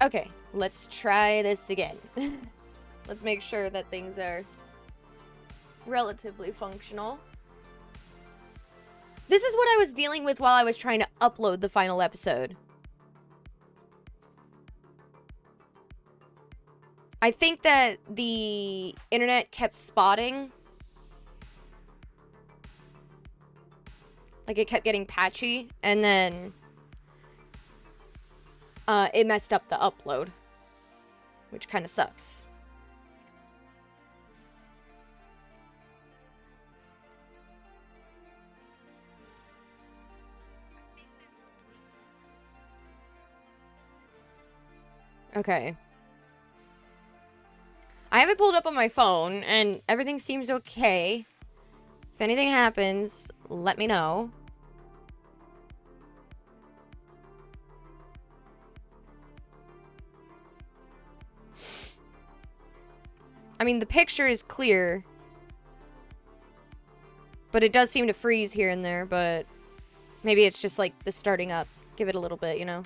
Okay, let's try this again. Let's make sure that things are relatively functional. This is what I was dealing with while I was trying to upload the final episode. I think that the internet kept spotting. Like, it kept getting patchy, and then it messed up the upload, which kind of sucks. Okay. I have it pulled up on my phone, and everything seems okay. If anything happens, let me know. I mean, the picture is clear. But it does seem to freeze here and there, but maybe it's just like the starting up. Give it a little bit, you know?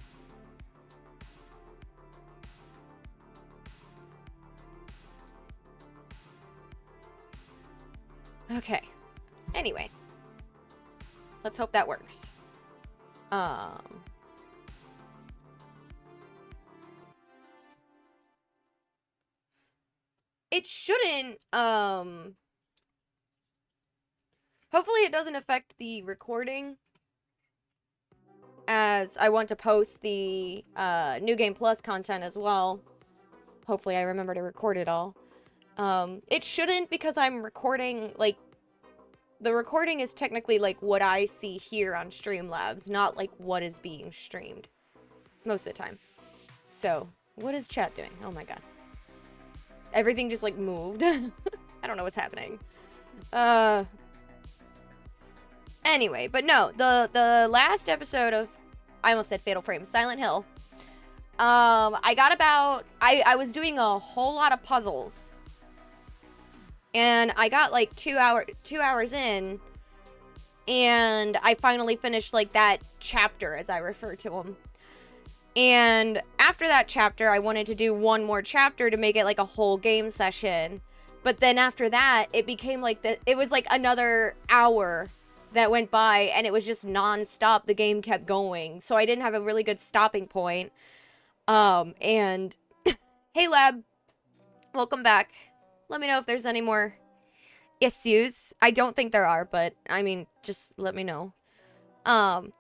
Okay. Anyway. Let's hope that works. It shouldn't, hopefully it doesn't affect the recording, as I want to post the, New Game Plus content as well. Hopefully I remember to record it all. It shouldn't, because I'm recording, like, the recording is technically, like, what I see here on Streamlabs, not, like, what is being streamed. Most of the time. So, what is chat doing? Oh my god. Everything just, like, moved. I don't know what's happening. Anyway, but no, the last episode of, I almost said Fatal Frame, Silent Hill. I got about, I was doing a whole lot of puzzles. And I got like 2 hours in, and I finally finished like that chapter, as I refer to them. And after that chapter, I wanted to do one more chapter to make it like a whole game session. But then after that, it became like it was like another hour that went by, and it was just non-stop. The game kept going, so I didn't have a really good stopping point. And hey Lab, welcome back. Let me know if there's any more issues. I don't think there are, but I mean, just let me know. But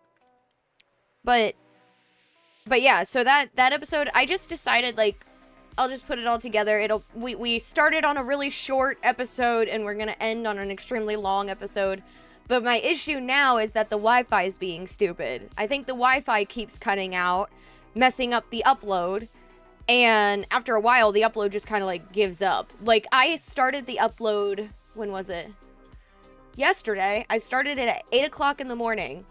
yeah, so that episode, I just decided, like, I'll just put it all together. We started on a really short episode, and we're gonna end on an extremely long episode. But my issue now is that the Wi-Fi is being stupid. I think the Wi-Fi keeps cutting out, messing up the upload. And after a while, the upload just kind of, like, gives up. Like, I started the upload, when was it? Yesterday. I started it at 8 o'clock in the morning.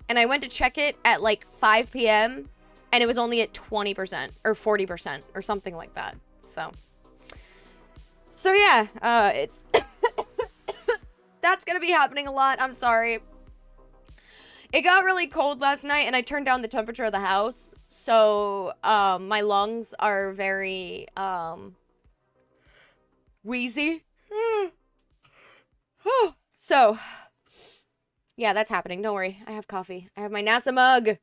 And I went to check it at, like, 5 p.m. And it was only at 20% or 40% or something like that. So yeah, it's... That's gonna be happening a lot. I'm sorry. It got really cold last night, and I turned down the temperature of the house. So, my lungs are very, wheezy. So, yeah, that's happening. Don't worry. I have coffee. I have my NASA mug.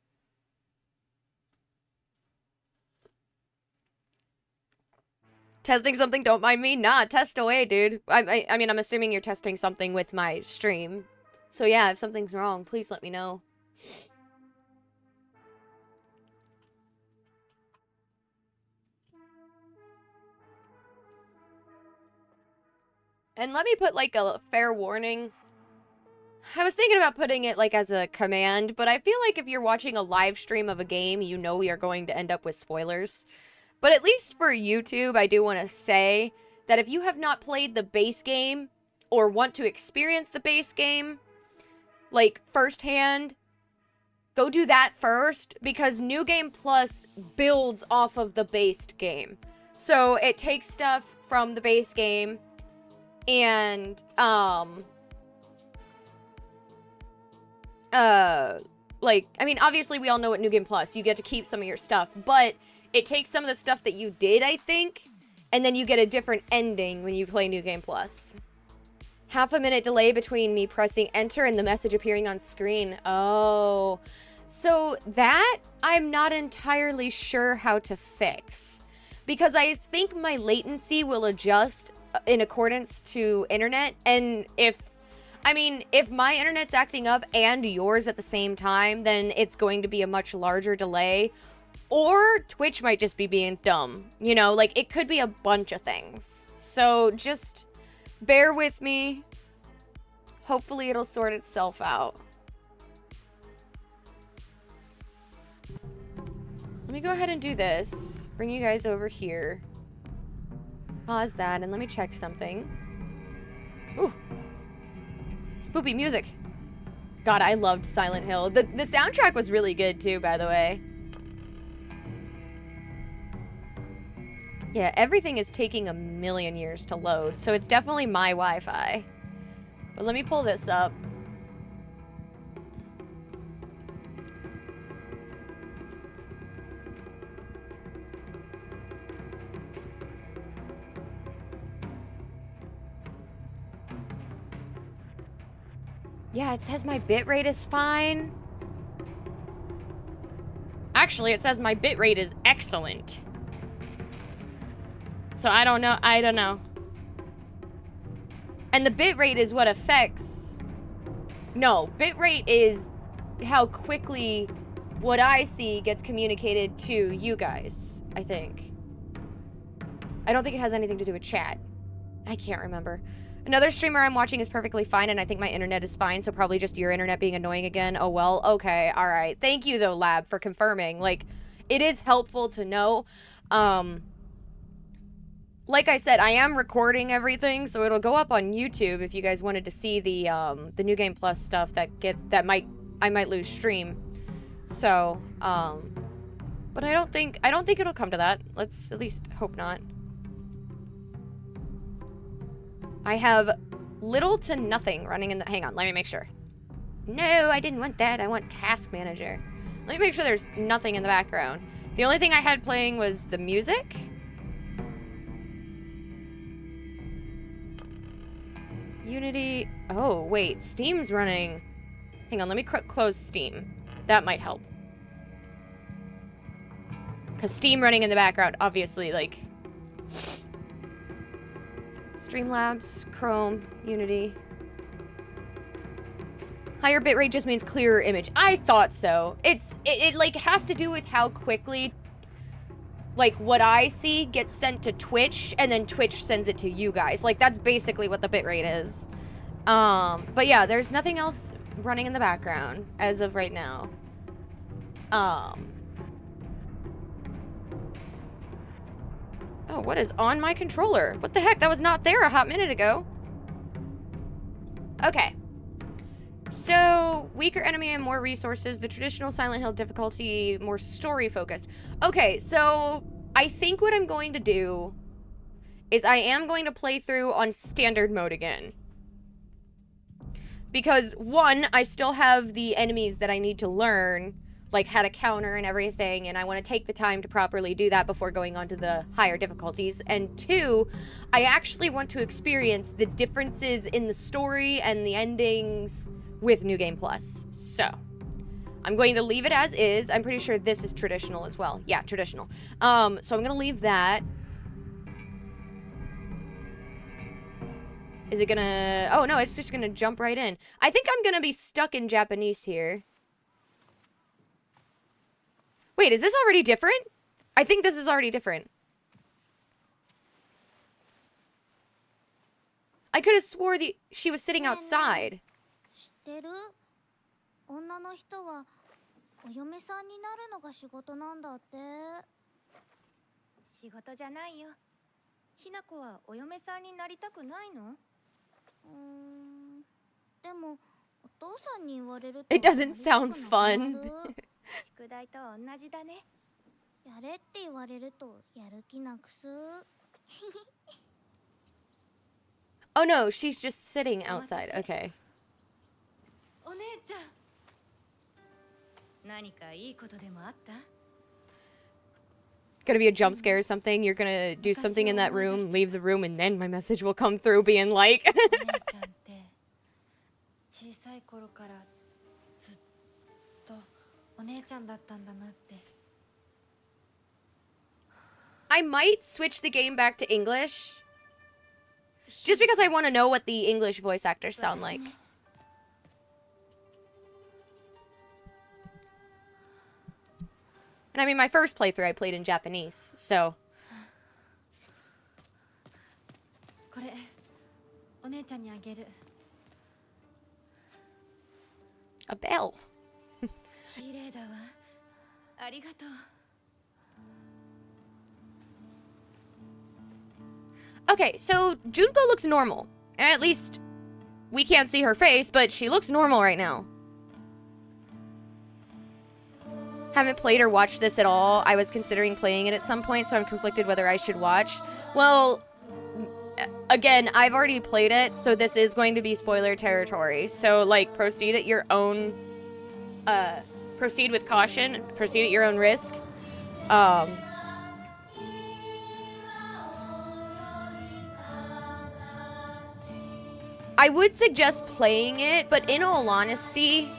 Testing something? Don't mind me. Nah, test away, dude. I mean, I'm assuming you're testing something with my stream. So yeah, if something's wrong, please let me know. And let me put, like, a fair warning. I was thinking about putting it, like, as a command, but I feel like if you're watching a live stream of a game, you know we are going to end up with spoilers. But at least for YouTube, I do want to say that if you have not played the base game, or want to experience the base game, like, firsthand, go do that first, because New Game Plus builds off of the base game. So it takes stuff from the base game, and, like, I mean, obviously we all know what New Game Plus, you get to keep some of your stuff, but it takes some of the stuff that you did, I think, and then you get a different ending when you play New Game Plus. Half a minute delay between me pressing enter and the message appearing on screen. Oh, so that I'm not entirely sure how to fix, because I think my latency will adjust in accordance to internet. And if my internet's acting up and yours at the same time, then it's going to be a much larger delay. Or Twitch might just be being dumb. You know, like, it could be a bunch of things. So just bear with me. Hopefully it'll sort itself out. Let me go ahead and do this. Bring you guys over here. Pause that and let me check something. Ooh. Spoopy music. God, I loved Silent Hill. The soundtrack was really good too, by the way. Yeah, everything is taking a million years to load, so it's definitely my Wi-Fi. But let me pull this up. Yeah, it says my bitrate is fine. Actually, it says my bitrate is excellent. So I don't know. And the bitrate is what affects... No, bitrate is how quickly what I see gets communicated to you guys, I think. I don't think it has anything to do with chat. I can't remember. Another streamer I'm watching is perfectly fine, and I think my internet is fine, so probably just your internet being annoying again. Oh, well, okay, alright. Thank you, though, Lab, for confirming. Like, it is helpful to know. Like I said, I am recording everything, so it'll go up on YouTube if you guys wanted to see the New Game Plus stuff that I might lose stream. So, but I don't think it'll come to that. Let's at least hope not. I have little to nothing running in the... Hang on, let me make sure. No, I didn't want that. I want Task Manager. Let me make sure there's nothing in the background. The only thing I had playing was the music. Unity... Oh, wait. Steam's running... Hang on, let me close Steam. That might help. Because Steam running in the background, obviously, like... Streamlabs, Chrome, Unity. Higher bitrate just means clearer image. I thought so. It like has to do with how quickly, like, what I see gets sent to Twitch, and then Twitch sends it to you guys. Like, that's basically what the bitrate is. But yeah, there's nothing else running in the background as of right now. Oh, what is on my controller? What the heck? That was not there a hot minute ago. Okay. So, weaker enemy and more resources. The traditional Silent Hill difficulty, more story focused. Okay, so I think what I'm going to do is I am going to play through on standard mode again. Because, one, I still have the enemies that I need to learn, like how to counter and everything, and I want to take the time to properly do that before going on to the higher difficulties. And two, I actually want to experience the differences in the story and the endings with New Game Plus. So, I'm going to leave it as is. I'm pretty sure this is traditional as well. Yeah, traditional. So I'm going to leave that. Is it gonna... Oh, no, it's just gonna jump right in. I think I'm gonna be stuck in Japanese here. Wait, is this already different? I think this is already different. I could have swore she was sitting outside. It doesn't sound fun. Oh no, she's just sitting outside. Okay. Gonna be a jump scare or something. You're gonna do something in that room, leave the room, and then my message will come through being like... I might switch the game back to English. Just because I want to know what the English voice actors sound like. And I mean, my first playthrough I played in Japanese, so... A bell. Okay, so Junko looks normal. At least, we can't see her face, but she looks normal right now. Haven't played or watched this at all. I was considering playing it at some point, so I'm conflicted whether I should watch. Well, again, I've already played it, so this is going to be spoiler territory. So, like, proceed at your own... proceed with caution. Proceed at your own risk. I would suggest playing it, but in all honesty,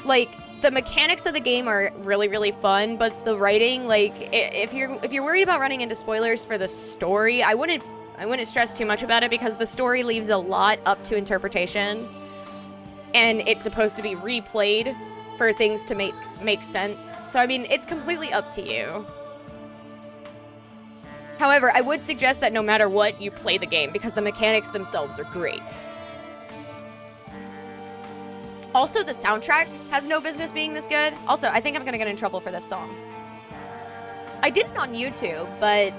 like, the mechanics of the game are really, really fun, but the writing, like, if you're worried about running into spoilers for the story, I wouldn't stress too much about it because the story leaves a lot up to interpretation, and it's supposed to be replayed for things to make sense. So, I mean, it's completely up to you. However, I would suggest that no matter what, you play the game because the mechanics themselves are great. Also, the soundtrack has no business being this good. Also, I think I'm gonna get in trouble for this song. I did it on YouTube, but...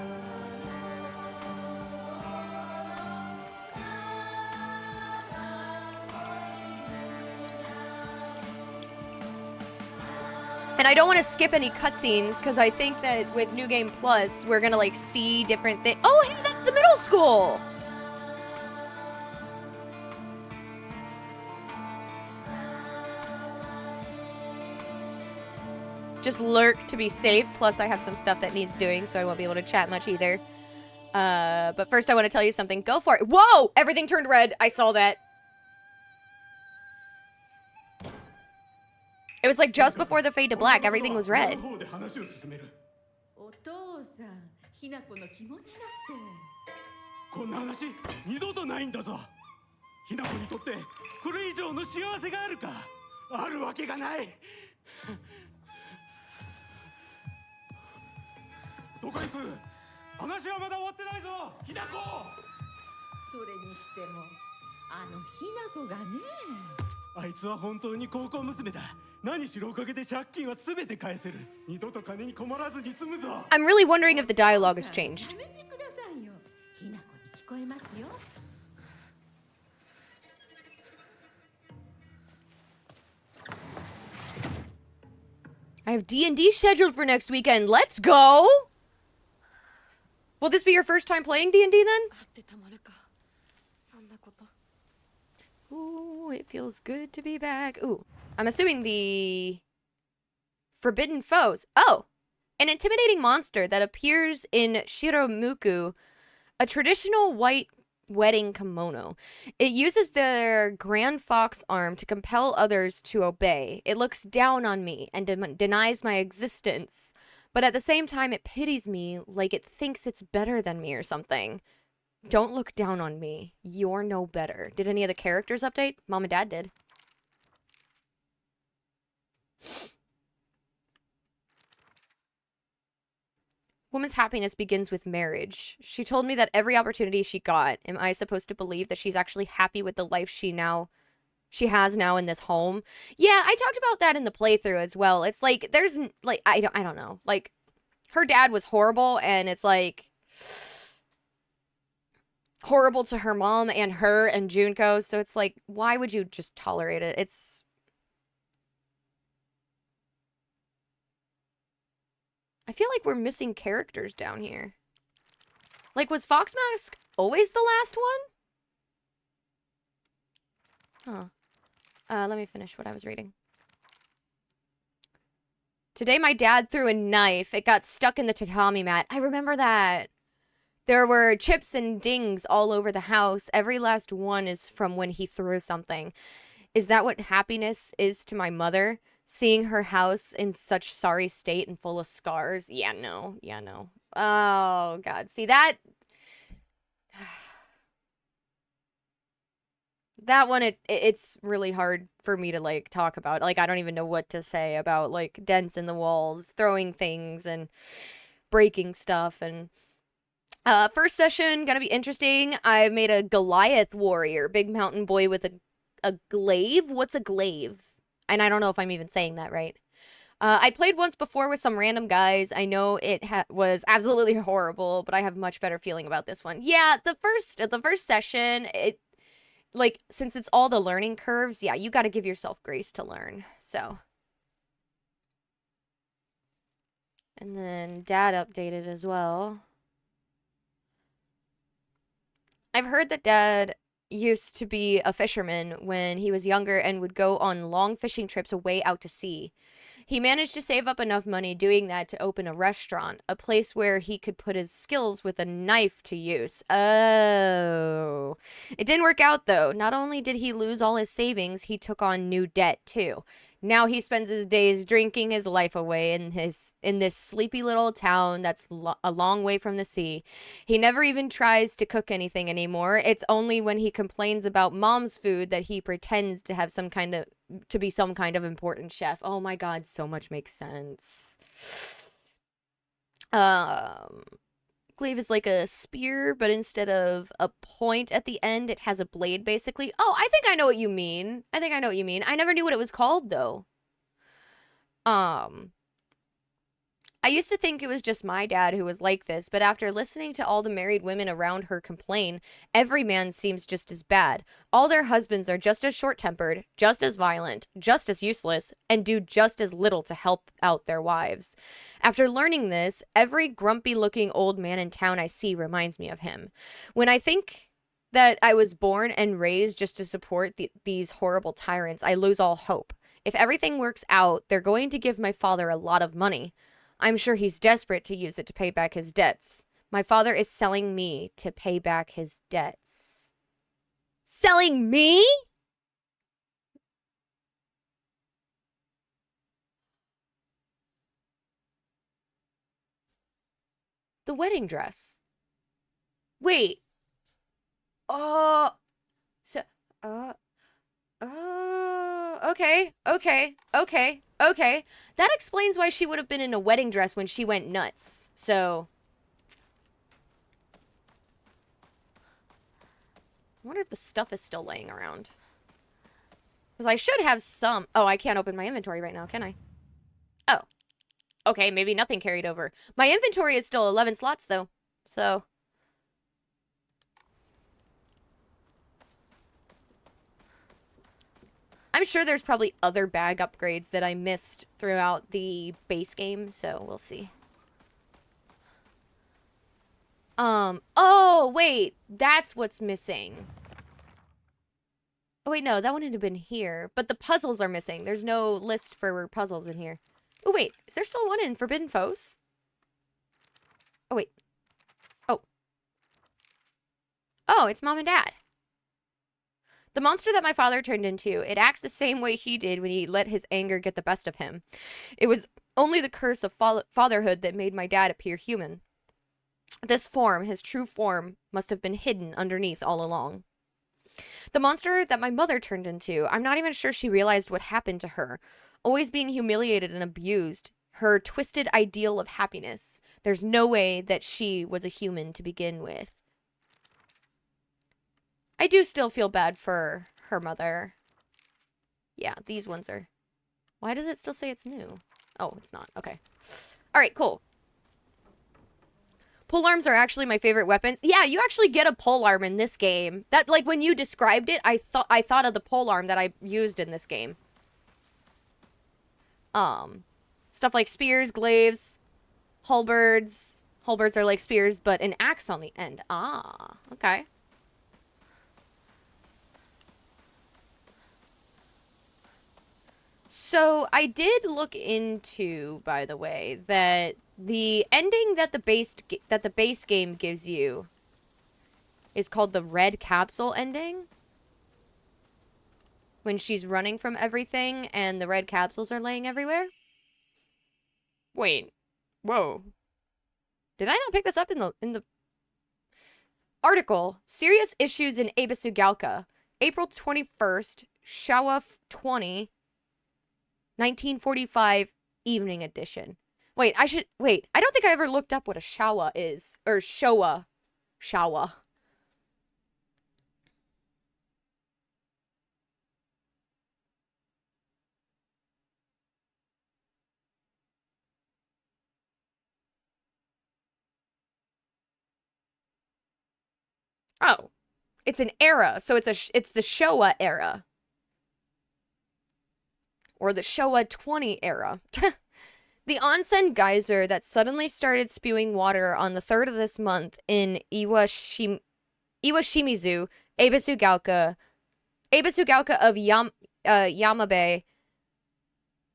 And I don't want to skip any cutscenes, because I think that with New Game Plus, we're going to, like, see different things. Oh, hey, that's the middle school! Just lurk to be safe, plus I have some stuff that needs doing, so I won't be able to chat much either. But first I want to tell you something. Go for it. Whoa! Everything turned red. I saw that. It was like just before the fade to black, everything was red. I'm really wondering if the dialogue has changed. I have D&D scheduled for next weekend. Let's go! Will this be your first time playing D&D then? Ooh, it feels good to be back. Ooh, I'm assuming the Forbidden Foes. Oh, an intimidating monster that appears in Shiromuku, a traditional white wedding kimono. It uses their grand fox arm to compel others to obey. It looks down on me and denies my existence, but at the same time it pities me like it thinks it's better than me or something. Don't look down on me. You're no better. Did any of the characters update? Mom and Dad did. Woman's happiness begins with marriage. She told me that every opportunity she got, am I supposed to believe that she's actually happy with the life she has now in this home? Yeah, I talked about that in the playthrough as well. It's like, there's, like, I don't know. Like, her dad was horrible, and it's like... horrible to her mom and her and Junko, so it's like, why would you just tolerate it? It's... I feel like we're missing characters down here. Like, was Foxmask always the last one? Huh. Let me finish what I was reading. Today my dad threw a knife. It got stuck in the tatami mat. I remember that. There were chips and dings all over the house. Every last one is from when he threw something. Is that what happiness is to my mother? Seeing her house in such sorry state and full of scars? Yeah, no. Yeah, no. Oh, God. See, that... That one, it's really hard for me to, like, talk about. Like, I don't even know what to say about, like, dents in the walls, throwing things, and breaking stuff, and... first session, gonna be interesting. I've made a Goliath warrior, big mountain boy with a glaive. What's a glaive? And I don't know if I'm even saying that right. I played once before with some random guys. I know it was absolutely horrible, but I have much better feeling about this one. Yeah, the first session, like, since it's all the learning curves, yeah, you got to give yourself grace to learn. So. And then Dad updated as well. I've heard that Dad used to be a fisherman when he was younger and would go on long fishing trips away out to sea. He managed to save up enough money doing that to open a restaurant, a place where he could put his skills with a knife to use. Oh. It didn't work out, though. Not only did he lose all his savings, he took on new debt, too. Now he spends his days drinking his life away in this sleepy little town that's a long way from the sea. He never even tries to cook anything anymore. It's only when he complains about mom's food that he pretends to have to be some kind of important chef. Oh my God, so much makes sense. Glaive is like a spear, but instead of a point at the end, it has a blade, basically. Oh, I think I know what you mean. I never knew what it was called, though. I used to think it was just my dad who was like this, but after listening to all the married women around her complain, every man seems just as bad. All their husbands are just as short-tempered, just as violent, just as useless, and do just as little to help out their wives. After learning this, every grumpy-looking old man in town I see reminds me of him. When I think that I was born and raised just to support these horrible tyrants, I lose all hope. If everything works out, they're going to give my father a lot of money. I'm sure he's desperate to use it to pay back his debts. My father is selling me to pay back his debts. Selling me? The wedding dress. Wait. Oh. So, okay. That explains why she would have been in a wedding dress when she went nuts. So. I wonder if the stuff is still laying around. Because I should have some. Oh, I can't open my inventory right now, can I? Oh. Okay, maybe nothing carried over. My inventory is still 11 slots, though. So. I'm sure there's probably other bag upgrades that I missed throughout the base game, so we'll see. Oh, wait, that's what's missing. Oh, wait, no, that wouldn't have been here, but the puzzles are missing. There's no list for puzzles in here. Oh, wait, is there still one in Forbidden Foes? Oh, wait. Oh. Oh, it's Mom and Dad. The monster that my father turned into, it acts the same way he did when he let his anger get the best of him. It was only the curse of fatherhood that made my dad appear human. This form, his true form, must have been hidden underneath all along. The monster that my mother turned into, I'm not even sure she realized what happened to her. Always being humiliated and abused, her twisted ideal of happiness. There's no way that she was a human to begin with. I do still feel bad for her mother. Yeah, these ones are... Why does it still say it's new? Oh, it's not. Okay. All right, cool. Pole arms are actually my favorite weapons. Yeah, you actually get a pole arm in this game. That, like, when you described it, I thought of the pole arm that I used in this game. Stuff like spears, glaives, halberds. Halberds are like spears, but an axe on the end. Ah, okay. So I did look into, by the way, that the ending that the base game gives you is called the red capsule ending. When she's running from everything and the red capsules are laying everywhere. Wait. Whoa. Did I not pick this up in the article? Serious issues in Abasugalka. April 21st, Showa 20, 1945 evening edition. Wait, I don't think I ever looked up what a Showa is. Or Showa. Showa. Oh. It's an era, so it's the Showa era. Or the Showa 20 era. The onsen geyser that suddenly started spewing water on the 3rd of this month in Iwashimizu, Abasugalka of Yamabe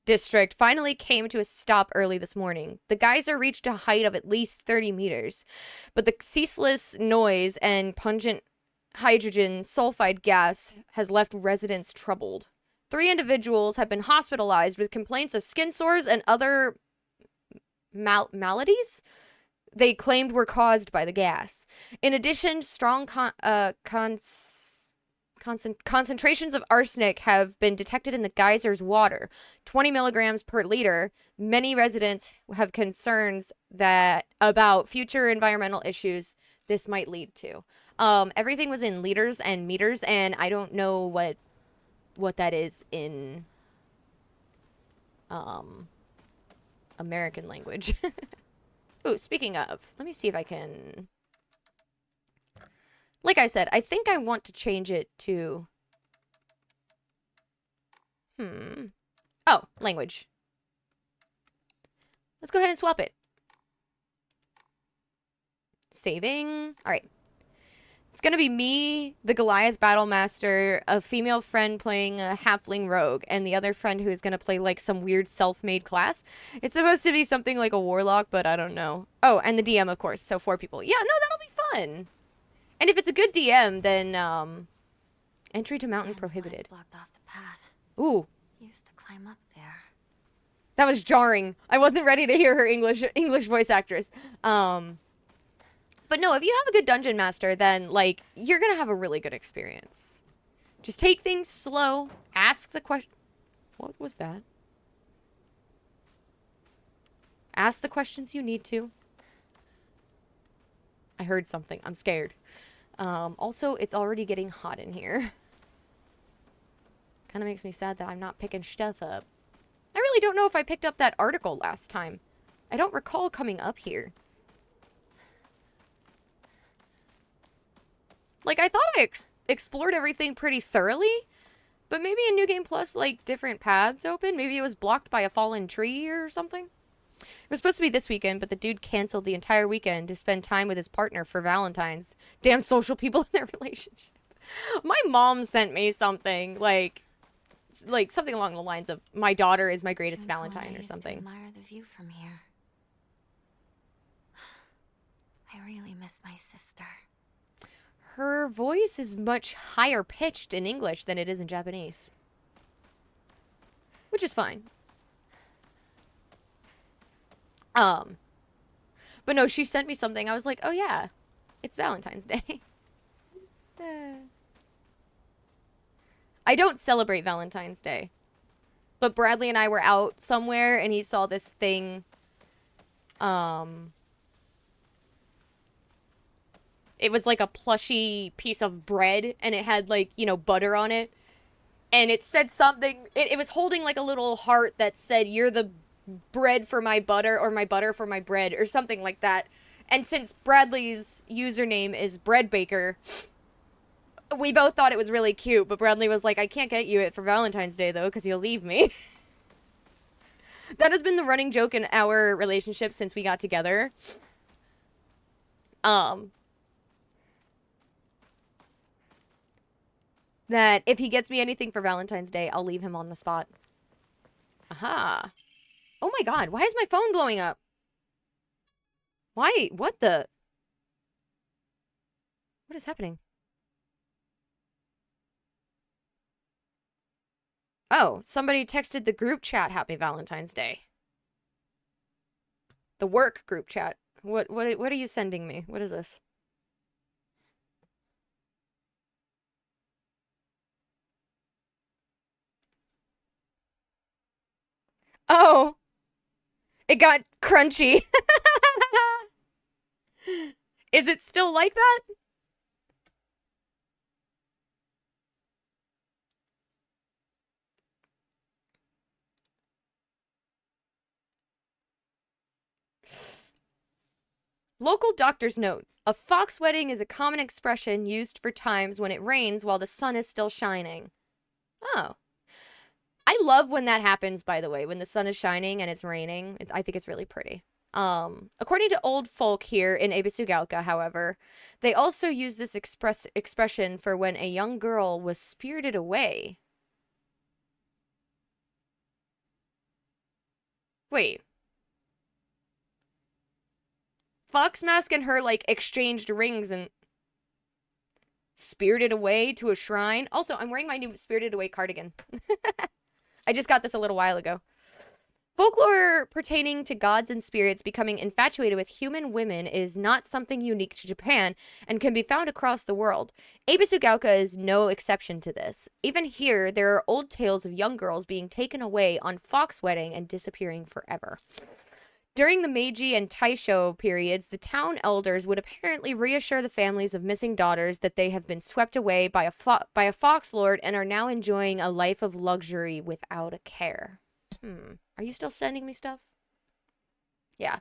district finally came to a stop early this morning. The geyser reached a height of at least 30 meters, but the ceaseless noise and pungent hydrogen sulfide gas has left residents troubled. 3 individuals have been hospitalized with complaints of skin sores and other maladies they claimed were caused by the gas. In addition, strong concentrations of arsenic have been detected in the geyser's water, 20 milligrams per liter. Many residents have concerns about future environmental issues this might lead to. Everything was in liters and meters, and I don't know what that is in American language. Ooh, speaking of, let me see if I can... Like I said, I think I want to change it to... Oh, language. Let's go ahead and swap it. Saving. All right. It's gonna be me, the Goliath Battlemaster, a female friend playing a halfling rogue, and the other friend who is gonna play like some weird self-made class. It's supposed to be something like a warlock, but I don't know. Oh, and the DM, of course, so 4 people. Yeah, no, that'll be fun. And if it's a good DM, then entry to mountain prohibited. Blocked off the path. Ooh, Used to climb up there. that was jarring. I wasn't ready to hear her English voice actress. But no, if you have a good dungeon master, then, like, you're gonna have a really good experience. Just take things slow. Ask the question. What was that? Ask the questions you need to. I heard something. I'm scared. Also, it's already getting hot in here. Kind of makes me sad that I'm not picking stuff up. I really don't know if I picked up that article last time. I don't recall coming up here. Like, I thought I explored everything pretty thoroughly, but maybe in New Game Plus, like, different paths open. Maybe it was blocked by a fallen tree or something. It was supposed to be this weekend, but the dude canceled the entire weekend to spend time with his partner for Valentine's. Damn social people in their relationship. My mom sent me something, like something along the lines of, my daughter is my greatest Valentine or something. Admire the view from here. I really miss my sister. Her voice is much higher pitched in English than it is in Japanese. Which is fine. But no, she sent me something. I was like, oh yeah, it's Valentine's Day. I don't celebrate Valentine's Day. But Bradley and I were out somewhere and he saw this thing. It was like a plushy piece of bread and it had like, you know, butter on it. And it said something, it was holding like a little heart that said, you're the bread for my butter or my butter for my bread or something like that. And since Bradley's username is Bread Baker, we both thought it was really cute, but Bradley was like, I can't get you it for Valentine's Day though, because you'll leave me. That has been the running joke in our relationship since we got together. That if he gets me anything for Valentine's Day, I'll leave him on the spot. Aha. Oh my god, why is my phone blowing up? Why? What the? What is happening? Oh, somebody texted the group chat Happy Valentine's Day. The work group chat. What are you sending me? What is this? Oh, it got crunchy. Is it still like that? Local doctor's note. A fox wedding is a common expression used for times when it rains while the sun is still shining. Oh. I love when that happens, by the way, when the sun is shining and it's raining. I think it's really pretty. According to old folk here in Ebisugalka, however, they also use this expression for when a young girl was spirited away. Wait. Foxmask and her, like, exchanged rings and spirited away to a shrine. Also, I'm wearing my new Spirited Away cardigan. I just got this a little while ago. Folklore pertaining to gods and spirits becoming infatuated with human women is not something unique to Japan and can be found across the world. Ebisugalka is no exception to this. Even here, there are old tales of young girls being taken away on fox wedding and disappearing forever. During the Meiji and Taisho periods, the town elders would apparently reassure the families of missing daughters that they have been swept away by a fox lord and are now enjoying a life of luxury without a care. Are you still sending me stuff? Yeah.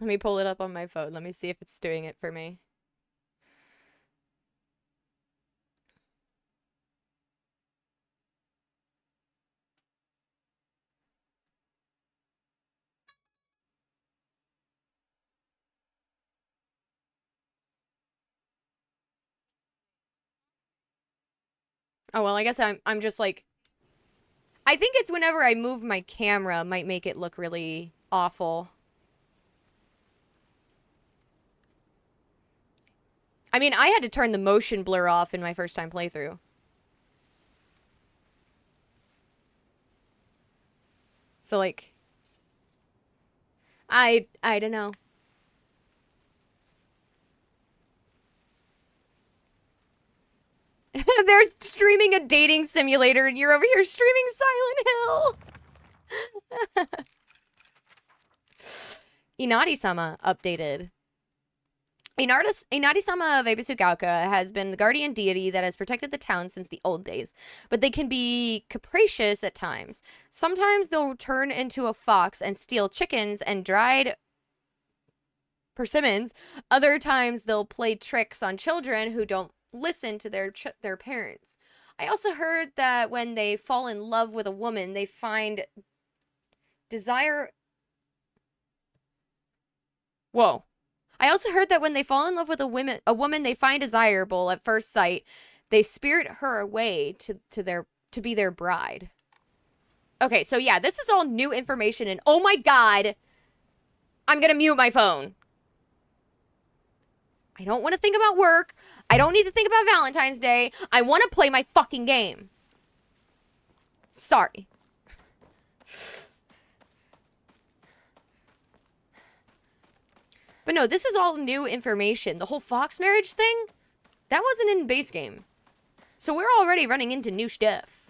Let me pull it up on my phone. Let me see if it's doing it for me. Oh, well, I guess I'm just like... I think it's whenever I move my camera might make it look really awful. I mean, I had to turn the motion blur off in my first time playthrough. So, like... I don't know. They're streaming a dating simulator and you're over here streaming Silent Hill. Inari-sama updated. Inari-sama of Ebisugalka has been the guardian deity that has protected the town since the old days, but they can be capricious at times. Sometimes they'll turn into a fox and steal chickens and dried persimmons. Other times they'll play tricks on children who don't listen to their parents. I also heard that when they fall in love with a woman, they find desire... Whoa. I also heard that when they fall in love with a woman they find desirable at first sight, they spirit her away to be their bride. Okay, so yeah, this is all new information and oh my god, I'm gonna mute my phone. I don't want to think about work. I don't need to think about Valentine's Day. I want to play my fucking game. Sorry. But no, this is all new information. The whole Fox marriage thing, that wasn't in base game. So we're already running into new stuff.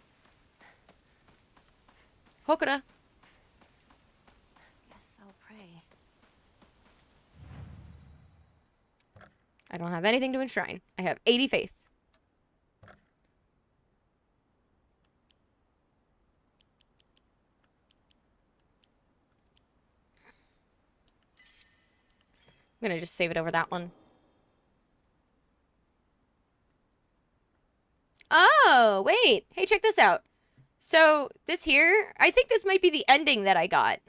Hokura. Guess I'll pray. I don't have anything to enshrine. I have 80 faith. I'm gonna just save it over that one. Oh, wait. Hey, check this out. So this here, I think this might be the ending that I got.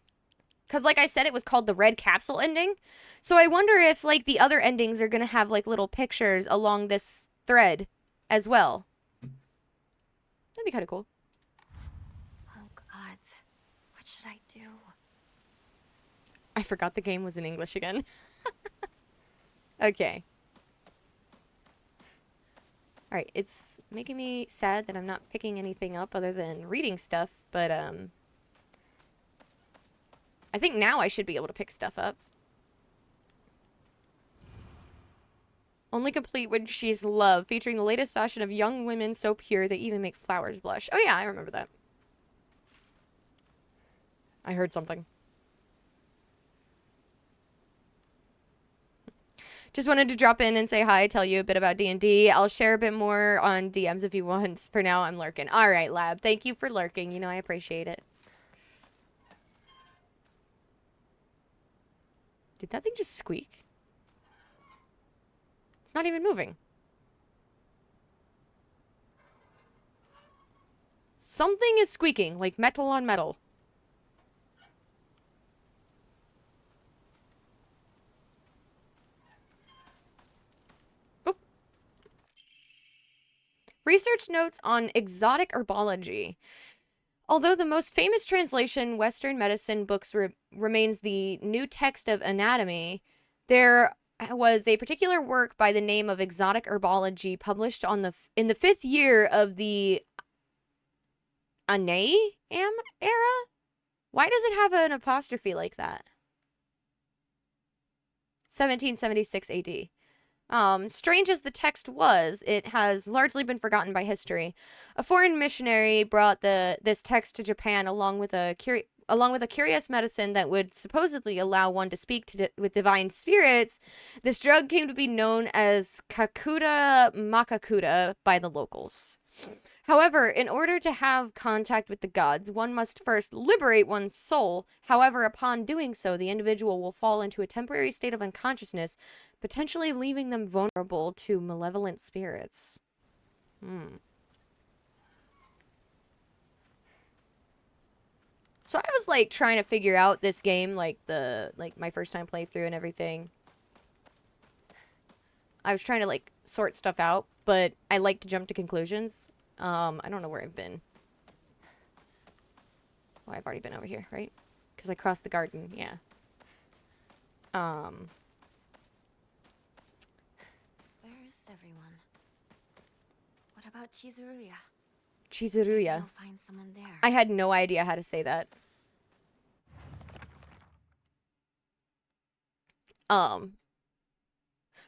Because like I said, it was called the red capsule ending. So I wonder if like the other endings are going to have like little pictures along this thread as well. That'd be kind of cool. Oh, gods. What should I do? I forgot the game was in English again. Okay. Alright, it's making me sad that I'm not picking anything up other than reading stuff, but, I think now I should be able to pick stuff up. Only complete when she's love, featuring the latest fashion of young women so pure they even make flowers blush. Oh yeah, I remember that. I heard something. Just wanted to drop in and say hi, tell you a bit about D&D. I'll share a bit more on DMs if you want. For now, I'm lurking. All right, Lab. Thank you for lurking. You know, I appreciate it. Did that thing just squeak? It's not even moving. Something is squeaking, like metal on metal. Research notes on exotic herbology. Although the most famous translation, Western medicine books, remains the New Text of Anatomy, there was a particular work by the name of Exotic Herbology published in the 5th year of the Annaeum era? Why does it have an apostrophe like that? 1776 AD. Strange as the text was, it has largely been forgotten by history. A foreign missionary brought this text to Japan along with a curious medicine that would supposedly allow one to speak with divine spirits. This drug came to be known as Kakuta Makakuta by the locals. However, in order to have contact with the gods, one must first liberate one's soul. However, upon doing so, the individual will fall into a temporary state of unconsciousness, potentially leaving them vulnerable to malevolent spirits. So I was like trying to figure out this game, like my first time playthrough and everything. I was trying to like sort stuff out, but I like to jump to conclusions. I don't know where I've been. Oh, I've already been over here, right? Because I crossed the garden, yeah. Where is everyone? What about Chizuruya? Chizuruya. I'll find someone there. I had no idea how to say that.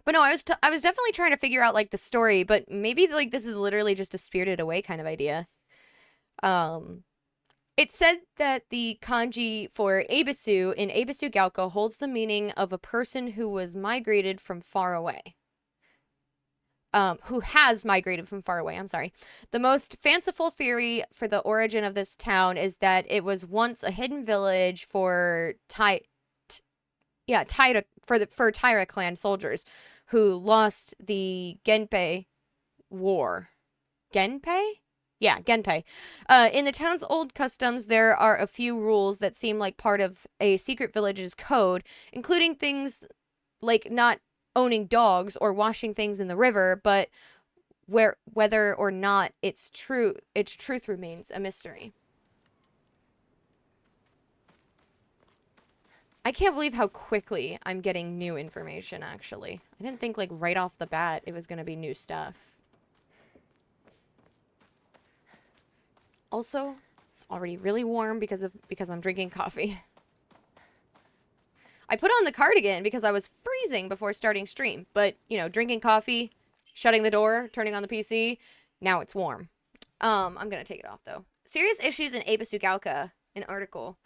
But no, I was definitely trying to figure out like the story, but maybe like this is literally just a Spirited Away kind of idea. It said that the kanji for Ebisu in Ebisu Gaoka holds the meaning of a person who was migrated from far away. Who has migrated from far away, I'm sorry. The most fanciful theory for the origin of this town is that it was once a hidden village for Taira clan soldiers who lost the Genpei War. Genpei? Yeah, Genpei. In the town's old customs, there are a few rules that seem like part of a secret village's code, including things like not owning dogs or washing things in the river, but whether or not its truth remains a mystery. I can't believe how quickly I'm getting new information, actually. I didn't think, like, right off the bat it was going to be new stuff. Also, it's already really warm because I'm drinking coffee. I put on the cardigan because I was freezing before starting stream, but, you know, drinking coffee, shutting the door, turning on the PC, now it's warm. I'm going to take it off, though. Serious issues in Ebisu Gaoka, an article.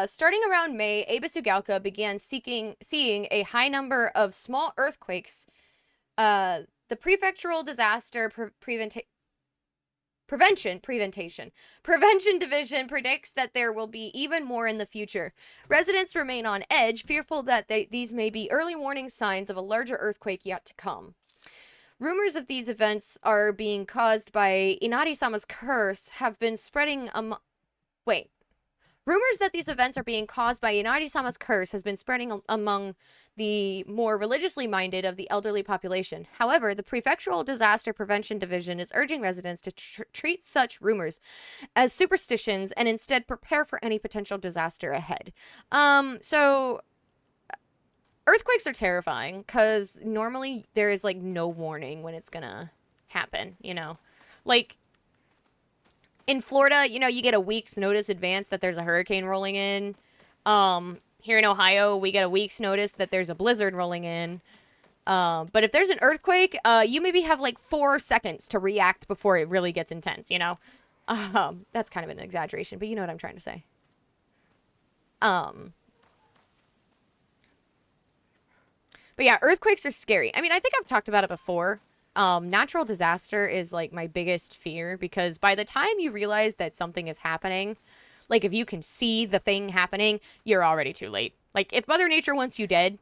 Starting around May, Ebisu Gaoka began seeing a high number of small earthquakes. The Prefectural Disaster Prevention Division predicts that there will be even more in the future. Residents remain on edge, fearful that these may be early warning signs of a larger earthquake yet to come. Rumors of these events are being caused by Inari-sama's curse have been spreading wait. Rumors that these events are being caused by Inari-sama's curse has been spreading among the more religiously minded of the elderly population. However, the Prefectural Disaster Prevention Division is urging residents to treat such rumors as superstitions and instead prepare for any potential disaster ahead. So earthquakes are terrifying because normally there is like no warning when it's gonna happen, you know? Like, in Florida, you know, you get a week's notice advance that there's a hurricane rolling in. Here in Ohio, we get a week's notice that there's a blizzard rolling in. But if there's an earthquake, you maybe have like 4 seconds to react before it really gets intense, you know? That's kind of an exaggeration, but you know what I'm trying to say. But yeah, earthquakes are scary. I mean, I think I've talked about it before. Natural disaster is like my biggest fear because by the time you realize that something is happening, like if you can see the thing happening, you're already too late. Like if Mother Nature wants you dead,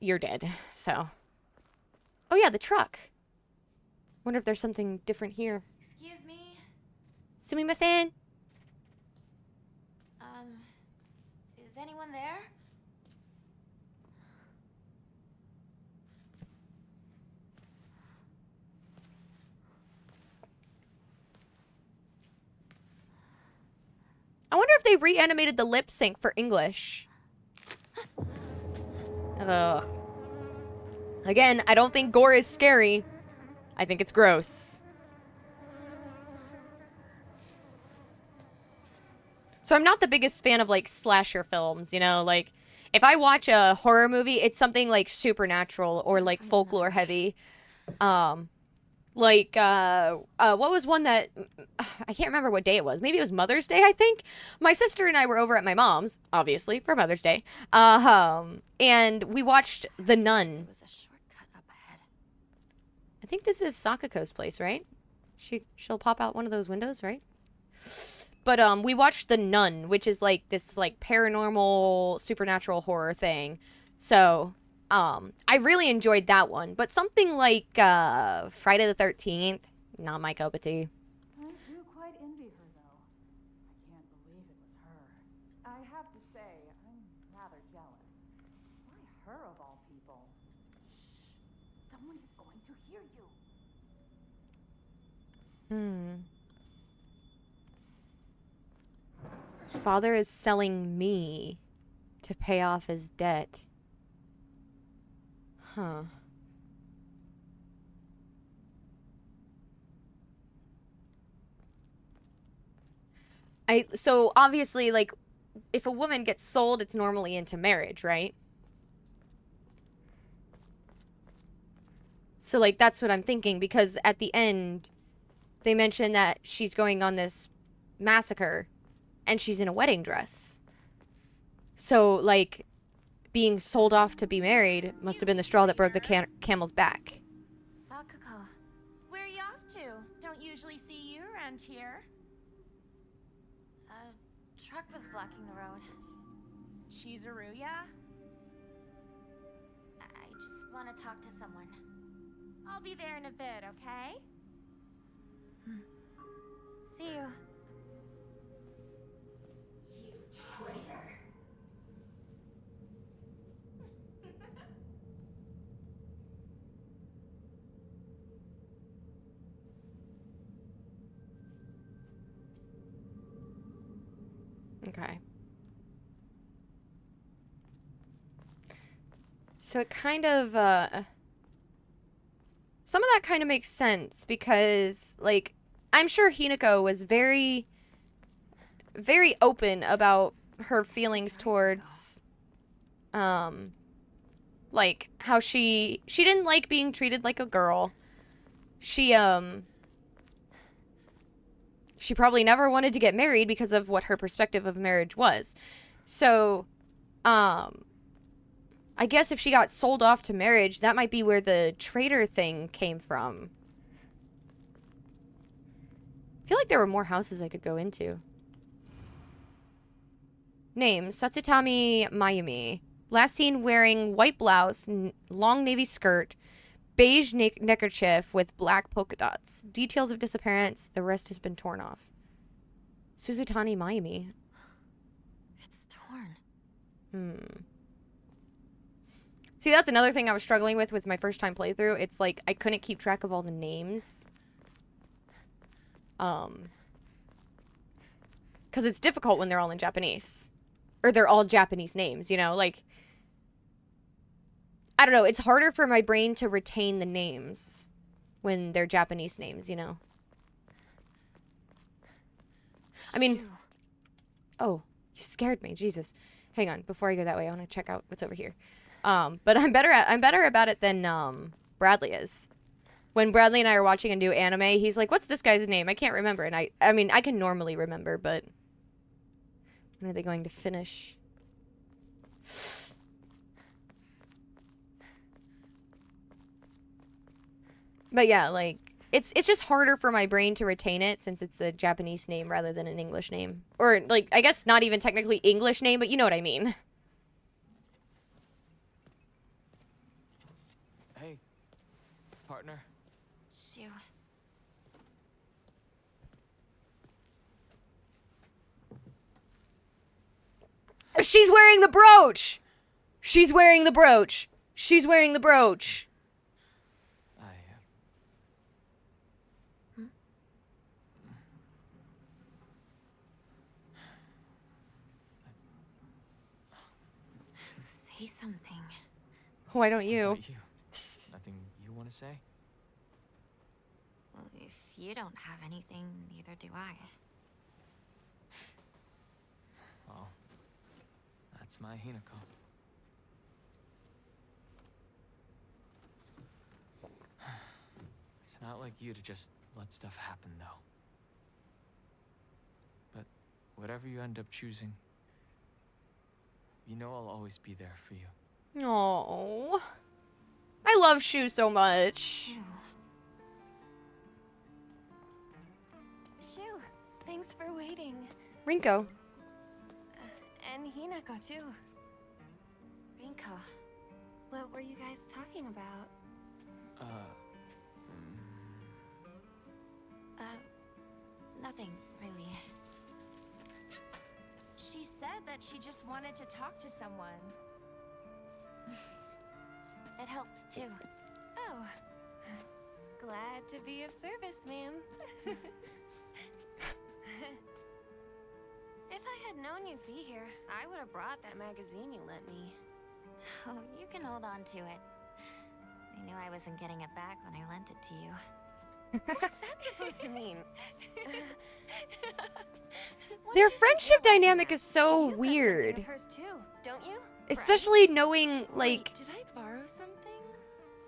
you're dead. So, oh yeah, the truck. Wonder if there's something different here. Excuse me. Sumimasen. Is anyone there? I wonder if they reanimated the lip sync for English. Ugh. Again, I don't think gore is scary. I think it's gross. So I'm not the biggest fan of like slasher films, you know, like if I watch a horror movie, it's something like supernatural or like folklore heavy. Like, what was one that, I can't remember what day it was. Maybe it was Mother's Day, I think. My sister and I were over at my mom's, obviously, for Mother's Day. And we watched The Nun. There was a shortcut up ahead. I think this is Sakako's place, right? She'll pop out one of those windows, right? But, we watched The Nun, which is like this, like, paranormal, supernatural horror thing. So, I really enjoyed that one, but something like Friday the 13th, not my cup of tea. I do quite envy her, though. I can't believe it was her. I have to say, I'm rather jealous. Why her of all people? Shh. Someone is going to hear you. Father is selling me to pay off his debt. Huh. So obviously, like, if a woman gets sold, it's normally into marriage, right? So, like, that's what I'm thinking, because at the end, they mention that she's going on this massacre, and she's in a wedding dress. So, like, being sold off to be married must have been the straw that broke the camel's back. Sakako. Where are you off to? Don't usually see you around here. A truck was blocking the road. Chizuruya? I just want to talk to someone. I'll be there in a bit, okay? See you. You traitor. Okay. So it kind of, some of that kind of makes sense because, like, I'm sure Hinako was very, very open about her feelings towards, like, how she didn't like being treated like a girl. She probably never wanted to get married because of what her perspective of marriage was. So, I guess if she got sold off to marriage, that might be where the traitor thing came from. I feel like there were more houses I could go into. Name, Satsutami Mayumi. Last seen wearing white blouse, long navy skirt, beige neckerchief with black polka dots. Details of disappearance. The rest has been torn off. Suzutani Mayumi. It's torn. See, that's another thing I was struggling with my first time playthrough. It's like I couldn't keep track of all the names. Because it's difficult when they're all in Japanese. Or they're all Japanese names, you know? Like, I don't know. It's harder for my brain to retain the names when they're Japanese names, you know? I mean... Oh, you scared me. Jesus. Hang on. Before I go that way, I want to check out what's over here. But I'm better about it than Bradley is. When Bradley and I are watching a new anime, he's like, "What's this guy's name?" I can't remember. And I mean, I can normally remember, but when are they going to finish? But yeah, like it's just harder for my brain to retain it since it's a Japanese name rather than an English name. Or like I guess not even technically English name, but you know what I mean. Hey, partner. Shu. She's wearing the brooch! She's wearing the brooch! She's wearing the brooch! Say something. Why don't you? What about you? Nothing you want to say? Well, if you don't have anything, neither do I. Well, that's my Hinako. It's not like you to just let stuff happen, though. But whatever you end up choosing, you know I'll always be there for you. Oh, I love Shu so much. Shu, thanks for waiting. Rinko. And Hinako, too. Rinko, what were you guys talking about? Nothing, really. She said that she just wanted to talk to someone. It helped, too. Oh. Glad to be of service, ma'am. If I had known you'd be here, I would have brought that magazine you lent me. Oh, you can hold on to it. I knew I wasn't getting it back when I lent it to you. What's that supposed to mean? Their friendship dynamic is so You've got weird. something of hers too, don't you? Especially knowing, like, Wait, did I borrow something?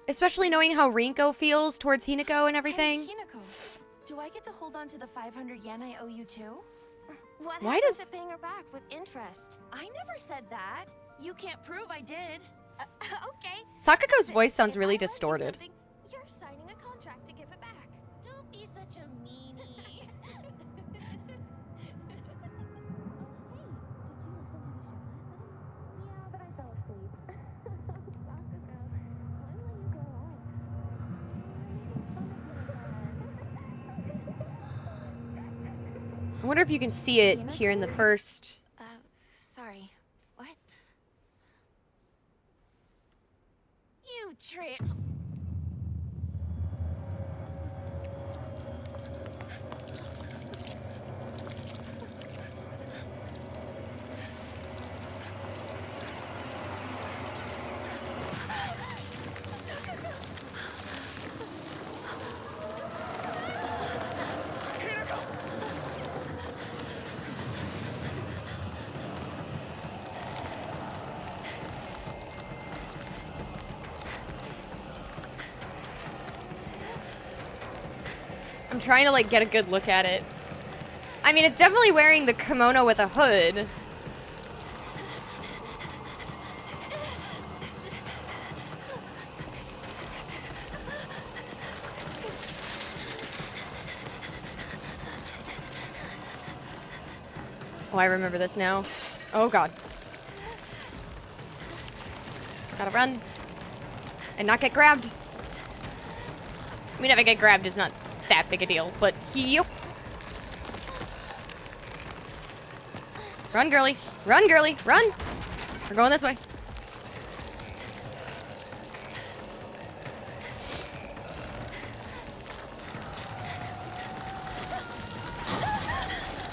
especially knowing how Rinko feels towards Hinako and everything. Hey, Hinako, do I get to hold on to the 500 yen I owe you too? What Why happens does- to paying her back with interest? I never said that. You can't prove I did. Okay. Sakako's voice sounds If really I lent you distorted. something, you're signing a contract to give it back. Don't be such a meanie. Hey, did you listen to the show last night? Yeah, but I fell asleep. Sakura, when will you grow up? I wonder if you can see it here in the first. Sorry. What? You trip. I'm trying to, like, get a good look at it. I mean, it's definitely wearing the kimono with a hood. Oh, I remember this now. Oh, God. Gotta run. And not get grabbed. mean, if I get grabbed, it's not that big a deal, but yep. Run, girly. Run, girly. Run. We're going this way.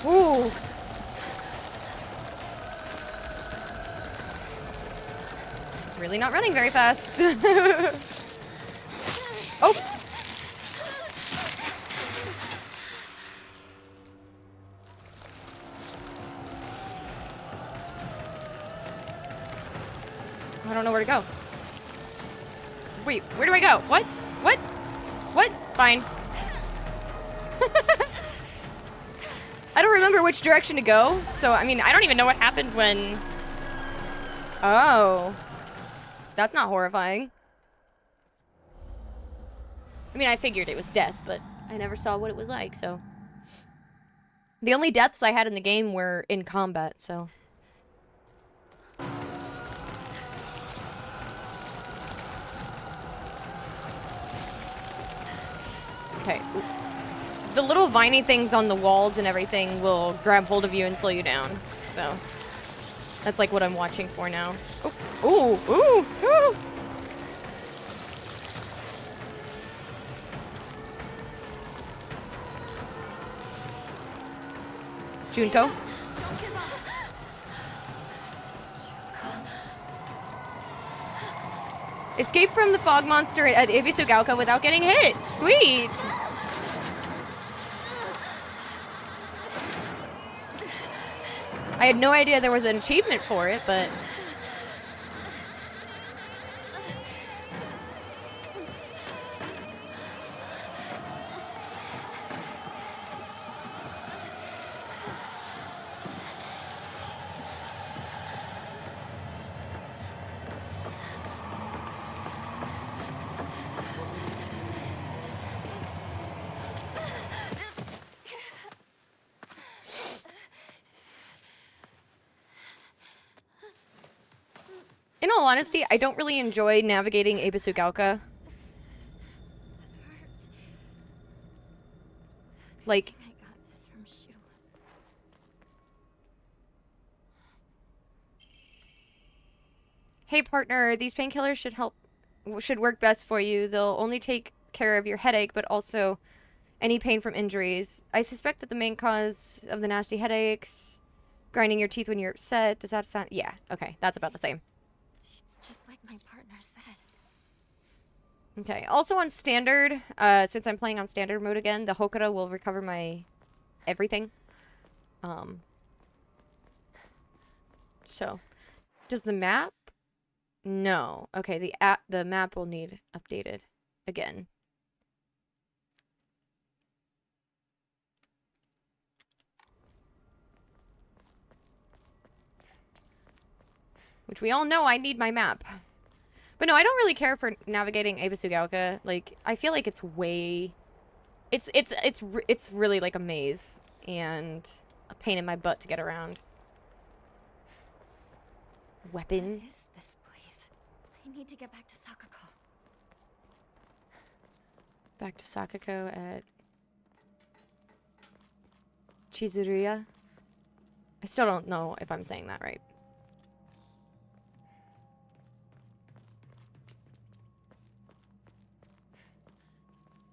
Ooh. She's really not running very fast. Oh. I don't know where to go. Wait, where do I go? What? What? What? Fine. I don't remember which direction to go, so I mean, I don't even know what happens when... Oh. That's not horrifying. I mean, I figured it was death, but I never saw what it was like, so... The only deaths I had in the game were in combat, so... Okay. The little viney things on the walls and everything will grab hold of you and slow you down. So that's like what I'm watching for now. Oh, ooh, ooh, ooh. Junko. Escape from the fog monster at Ibisugalka without getting hit. Sweet. I had no idea there was an achievement for it, but... In all honesty, I don't really enjoy navigating Ibisugalka. Like, I got this from Shu. hey partner, these painkillers should work best for you. They'll only take care of your headache, but also any pain from injuries. I suspect that the main cause of the nasty headaches, grinding your teeth when you're upset, does that sound... Yeah, okay, that's about the same. It's just like my partner said. Okay, also on standard, since I'm playing on standard mode again, the Hokura will recover my everything. So, does the map? No. Okay, the map will need updated again. Which we all know I need my map. But no, I don't really care for navigating Ibisugalka. Like, I feel like it's way... It's really like a maze. And a pain in my butt to get around. Weapon. What is this place? I need to get back to Sakako. Back to Sakako at... Chizuruya? I still don't know if I'm saying that right.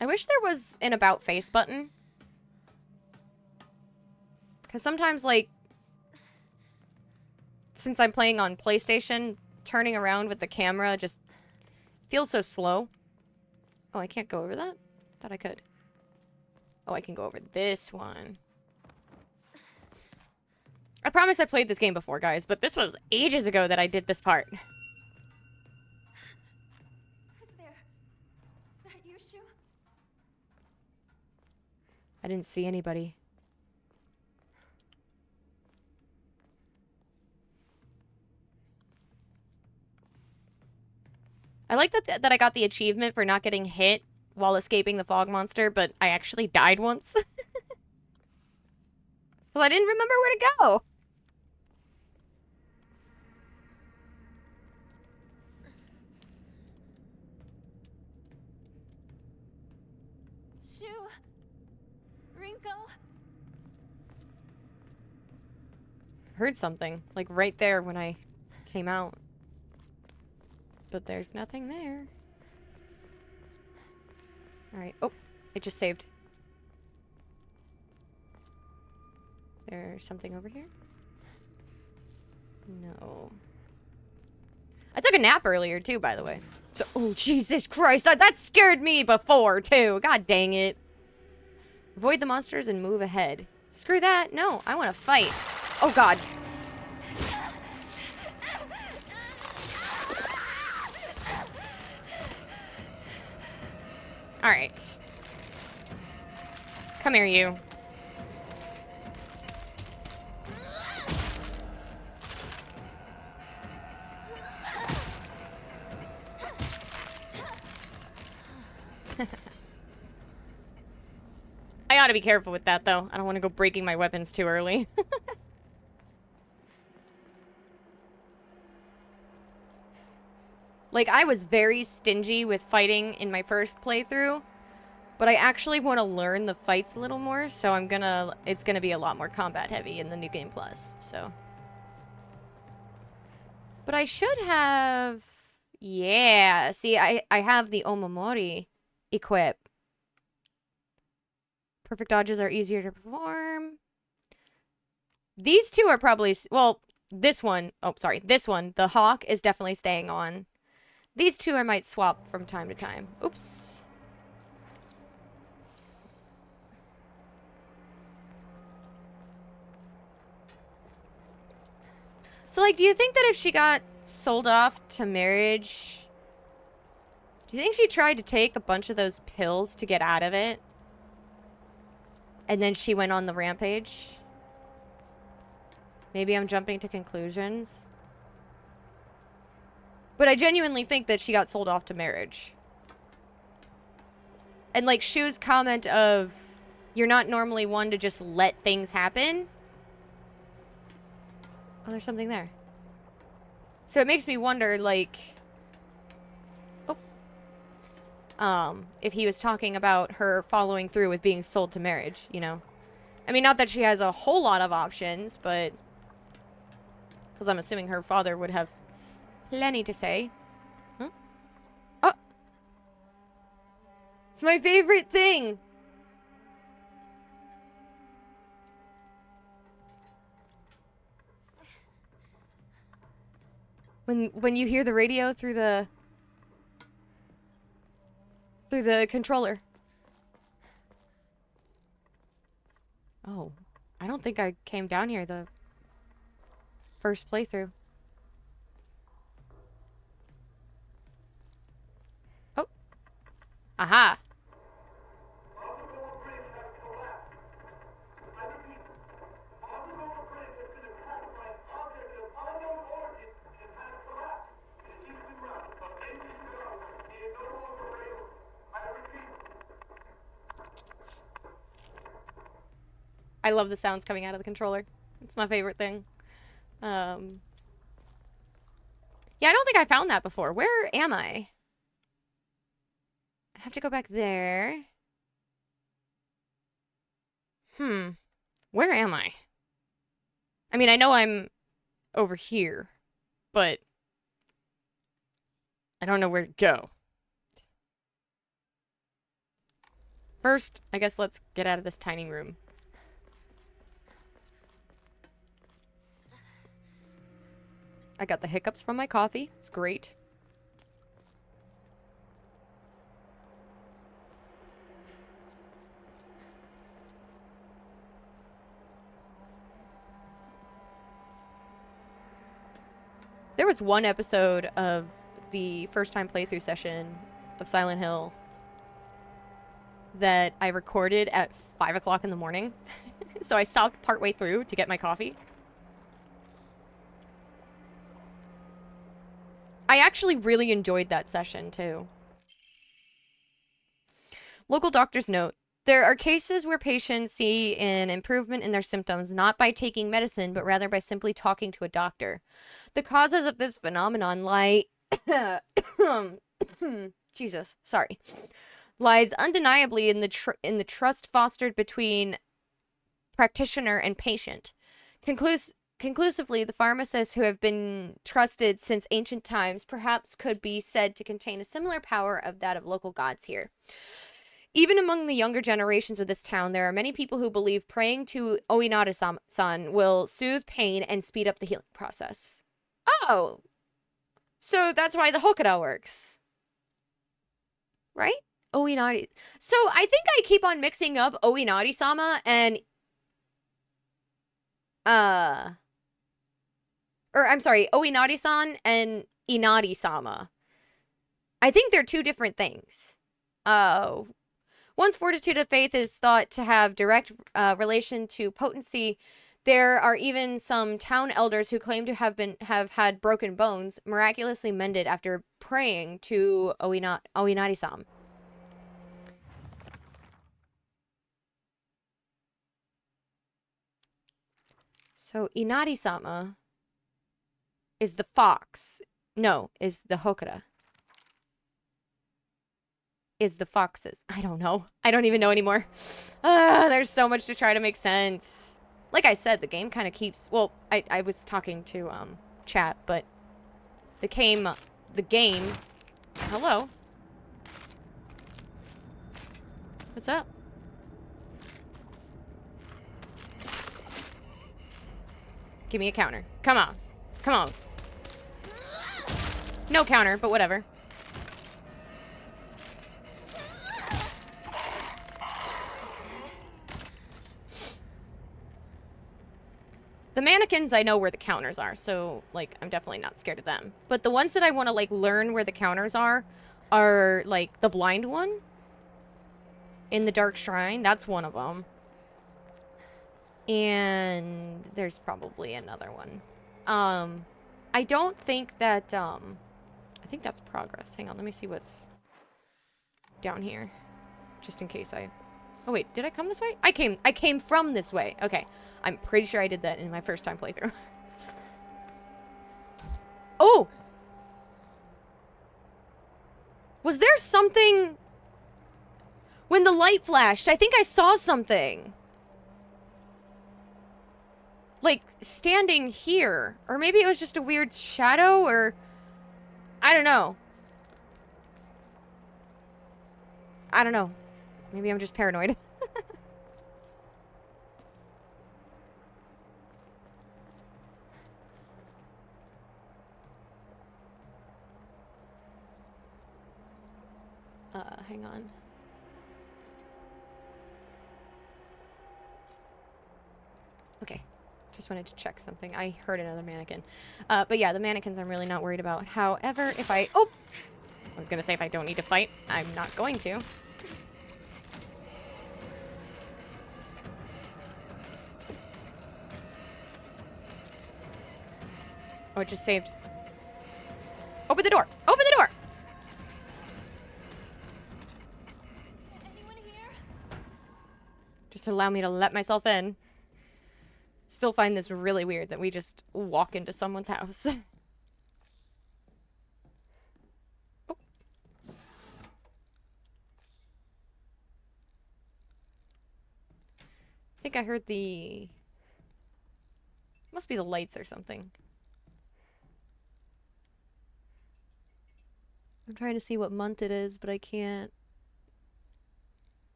I wish there was an about face button. Because sometimes, like, since I'm playing on PlayStation, turning around with the camera just feels so slow. Oh, I can't go over that? Thought I could. Oh, I can go over this one. I promise I played this game before, guys, but this was ages ago that I did this part. Who's there? Is that you, Shu? I didn't see anybody. I like that I got the achievement for not getting hit while escaping the fog monster, but I actually died once. Well, I didn't remember where to go. Shu. Rinko. Heard something, like right there when I came out. But there's nothing there. Alright. Oh, it just saved. There's something over here? No. I took a nap earlier too, by the way. So, oh, Jesus Christ. That scared me before, too. God dang it. Avoid the monsters and move ahead. Screw that. No, I want to fight. Oh, God. Alright. Come here, you. I ought to be careful with that, though. I don't want to go breaking my weapons too early. Like, I was very stingy with fighting in my first playthrough, but I actually want to learn the fights a little more, so it's gonna be a lot more combat heavy in the New Game Plus, so. But I should have... Yeah, see, I have the Omamori equip. Perfect dodges are easier to perform. These two are probably... Well, this one... Oh, sorry. This one, the Hawk, is definitely staying on. These two I might swap from time to time. Oops. So, like, do you think that if she got sold off to marriage... Do you think she tried to take a bunch of those pills to get out of it? And then she went on the rampage? Maybe I'm jumping to conclusions. But I genuinely think that she got sold off to marriage. And, like, Shu's comment of, you're not normally one to just let things happen. Oh, there's something there. So it makes me wonder, like... Oh. If he was talking about her following through with being sold to marriage, you know? I mean, not that she has a whole lot of options, but... Because I'm assuming her father would have plenty to say. Huh? Oh! It's my favorite thing! When you hear the radio through the controller. Oh, I don't think I came down here the first playthrough. Oh. Aha. I love the sounds coming out of the controller. It's my favorite thing. Yeah, I don't think I found that before. Where am I? I have to go back there. Where am I? I mean, I know I'm over here, but I don't know where to go. First, I guess let's get out of this tiny room. I got the hiccups from my coffee. It's great. There was one episode of the first time playthrough session of Silent Hill that I recorded at 5 o'clock in the morning. So I stopped partway through to get my coffee. I actually really enjoyed that session, too. Local doctors note, there are cases where patients see an improvement in their symptoms not by taking medicine, but rather by simply talking to a doctor. The causes of this phenomenon lie... Jesus, sorry. lies undeniably in the trust fostered between practitioner and patient. Conclusively, the pharmacists who have been trusted since ancient times perhaps could be said to contain a similar power of that of local gods here. Even among the younger generations of this town, there are many people who believe praying to Oinari-san will soothe pain and speed up the healing process. Oh! So that's why the Hokura works. Right? Oinari. So I think I keep on mixing up Oinari-sama and... Or, I'm sorry, Oinari-san and Inari-sama. I think they're two different things. Once fortitude of faith is thought to have direct relation to potency, there are even some town elders who claim to have had broken bones miraculously mended after praying to Oinari-san. So Inari-sama is the fox. No, is the Hokura. Is the foxes. I don't know. I don't even know anymore. There's so much to try to make sense. Like I said, the game kind of keeps... Well, I was talking to chat, but the game... Hello? What's up? Give me a counter. Come on. Come on. No counter, but whatever. The mannequins, I know where the counters are, so, like, I'm definitely not scared of them. But the ones that I want to, like, learn where the counters are, like, the blind one in the Dark Shrine. That's one of them. And there's probably another one. I don't think that, I think that's progress. Hang on, let me see what's down here. Just in case I... Oh, wait, did I come this way? I came from this way. Okay. I'm pretty sure I did that in my first time playthrough. Oh! Was there something... When the light flashed, I think I saw something. Like, standing here. Or maybe it was just a weird shadow, or... I don't know. I don't know. Maybe I'm just paranoid. Hang on. Okay. Just wanted to check something. I heard another mannequin. But yeah, the mannequins I'm really not worried about. However, if I... Oh! I was gonna say if I don't need to fight, I'm not going to. Oh, it just saved. Open the door! Open the door! Anyone here? Just allow me to let myself in. Still find this really weird that we just walk into someone's house. Oh. I think I heard the... Must be the lights or something. I'm trying to see what month it is, but I can't.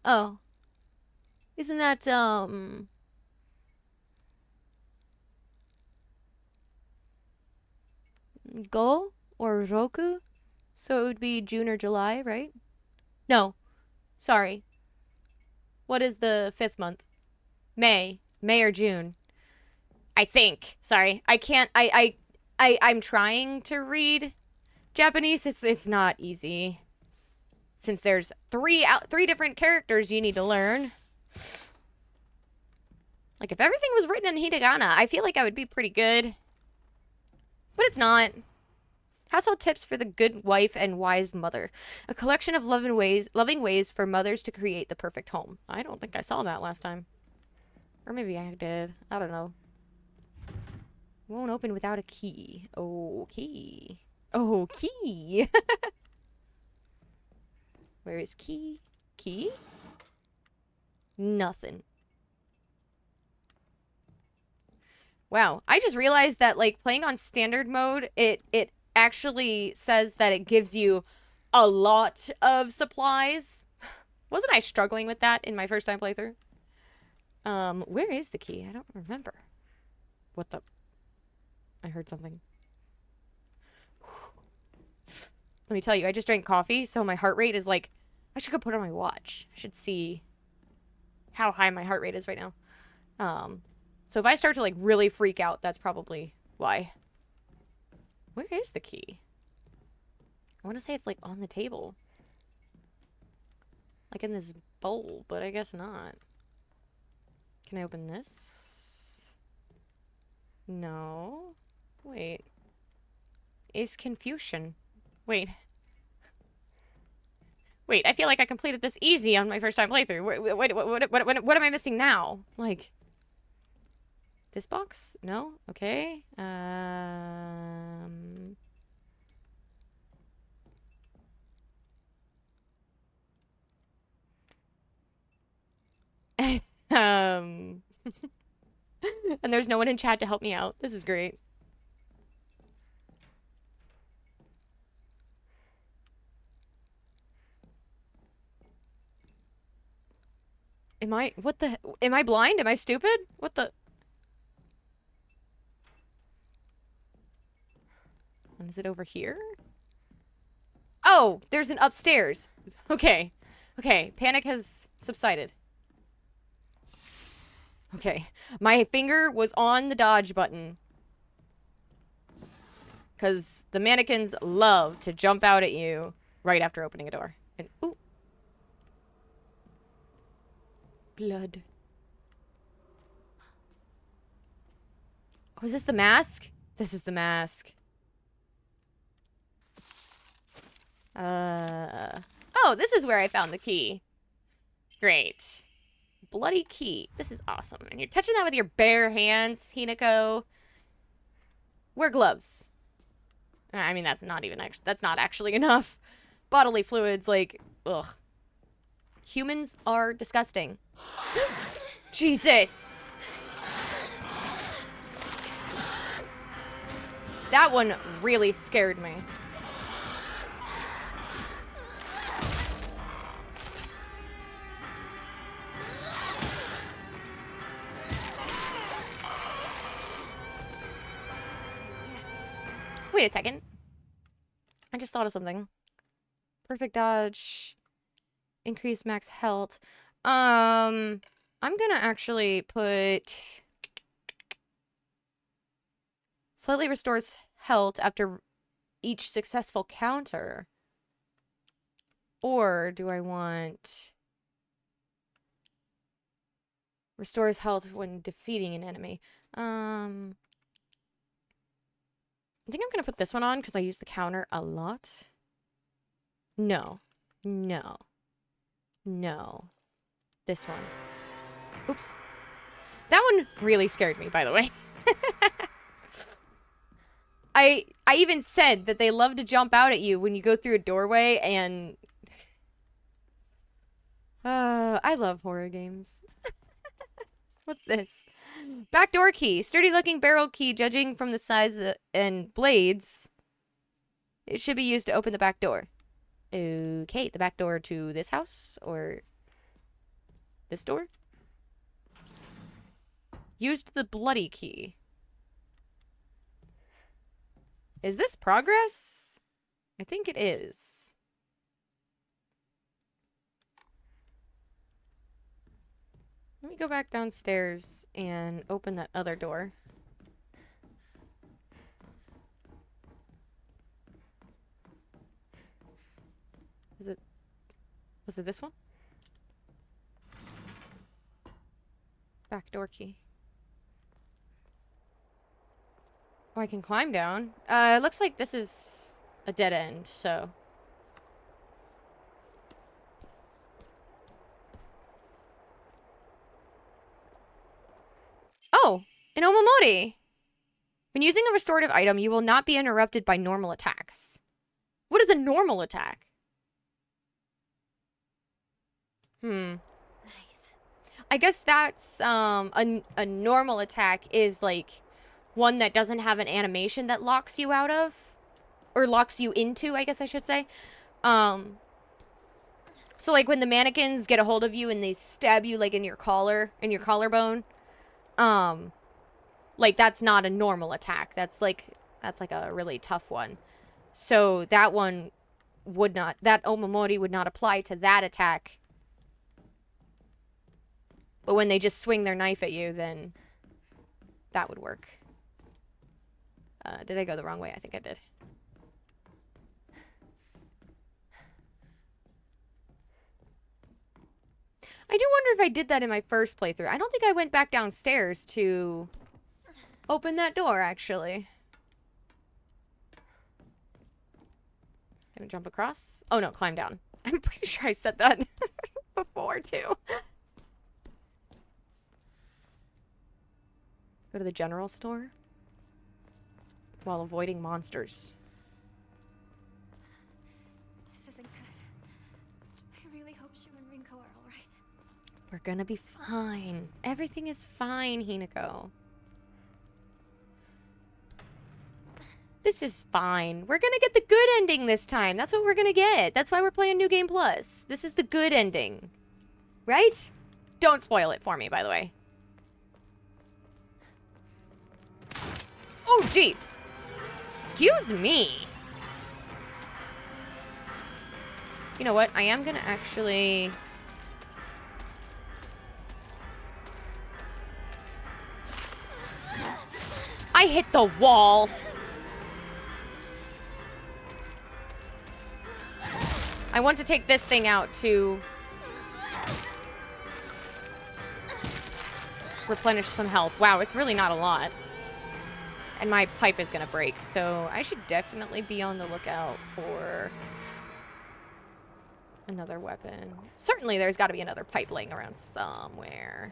Oh. Isn't that, Go or Roku? So it would be June or July, right? No. Sorry. What is the 5th month? May. May or June. I think. Sorry. I can't. I'm trying to read Japanese. It's not easy. Since there's three different characters you need to learn. Like, if everything was written in hiragana, I feel like I would be pretty good. But it's not. Household tips for the good wife and wise mother. A collection of loving ways for mothers to create the perfect home. I don't think I saw that last time. Or maybe I did. I don't know. Won't open without a key. Oh, key. Oh, key. Where is key? Key? Nothing. Wow, I just realized that, like, playing on standard mode, it actually says that it gives you a lot of supplies. Wasn't I struggling with that in my first time playthrough? Where is the key? I don't remember. What the? I heard something. Let me tell you, I just drank coffee, so my heart rate is like, I should go put it on my watch. I should see how high my heart rate is right now. So if I start to, like, really freak out, that's probably why. Where is the key? I want to say it's, like, on the table. Like in this bowl, but I guess not. Can I open this? No. Wait. Is Confucian. Wait. Wait, I feel like I completed this easy on my first time playthrough. Wait, what am I missing now? Like... This box? No? Okay. And there's no one in chat to help me out. This is great. Am I blind? Am I stupid? What the? And is it over here? Oh, there's an upstairs. Okay. Okay, panic has subsided. Okay, my finger was on the dodge button. Because the mannequins love to jump out at you right after opening a door. And, ooh. Blood. Oh, is this the mask? This is the mask. Oh, this is where I found the key. Great. Bloody key. This is awesome. And you're touching that with your bare hands, Hinako. Wear gloves. I mean, that's not actually enough. Bodily fluids, like, ugh. Humans are disgusting. Jesus! That one really scared me. Wait a second. I just thought of something. Perfect dodge. Increase max health. I'm gonna actually put... Slightly restores health after each successful counter. Or do I want... Restores health when defeating an enemy. I think I'm gonna put this one on because I use the counter a lot. No. No. No. This one. Oops. That one really scared me, by the way. I even said that they love to jump out at you when you go through a doorway, and... I love horror games. What's this? Backdoor key. Sturdy-looking barrel key, judging from the size and blades. It should be used to open the back door. Okay, the back door to this house, or this door? Used the bloody key. Is this progress? I think it is. Let me go back downstairs and open that other door. Was it this one? Back door key. Oh, I can climb down. It looks like this is a dead end, so... Oh, an Omamori! When using a restorative item, you will not be interrupted by normal attacks. What is a normal attack? Hmm. Nice. I guess that's a normal attack is like one that doesn't have an animation that locks you out of, or locks you into, I guess I should say. So like when the mannequins get a hold of you and they stab you like in your collarbone, like that's not a normal attack. That's like a really tough one. So that one would not, that Omamori would not apply to that attack. But when they just swing their knife at you, then that would work. Did I go the wrong way? I think I did. I do wonder if I did that in my first playthrough. I don't think I went back downstairs to open that door, actually. Gonna jump across? Oh no, climb down. I'm pretty sure I said that before, too. Go to the general store while avoiding monsters. This isn't good. I really hope Shu and Rinko are alright. We're gonna be fine. Everything is fine, Hinako. This is fine. We're gonna get the good ending this time. That's what we're gonna get. That's why we're playing New Game Plus. This is the good ending. Right? Don't spoil it for me, by the way. Oh, jeez. Excuse me. You know what? I am gonna actually... I hit the wall. I want to take this thing out to replenish some health. Wow, it's really not a lot. And my pipe is going to break, so I should definitely be on the lookout for another weapon. Certainly there's got to be another pipe laying around somewhere.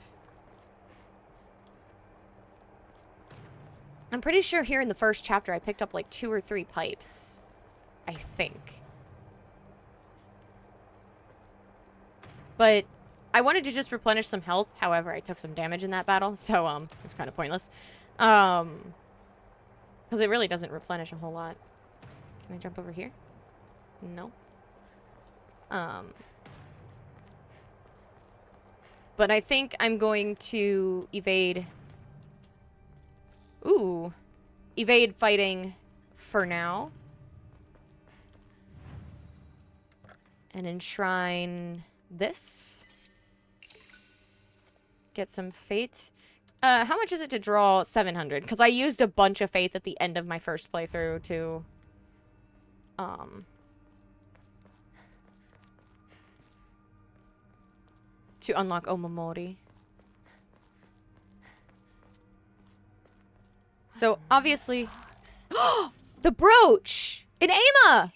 I'm pretty sure here in the first chapter I picked up like 2 or 3 pipes. I think. But I wanted to just replenish some health. However, I took some damage in that battle, so it was kind of pointless. Because it really doesn't replenish a whole lot. Can I jump over here? No. But I think I'm going to evade... Ooh. Evade fighting for now. And enshrine this. Get some faith. How much is it to draw 700? Because I used a bunch of faith at the end of my first playthrough to... to unlock Omamori. So, obviously... The brooch! An Ama!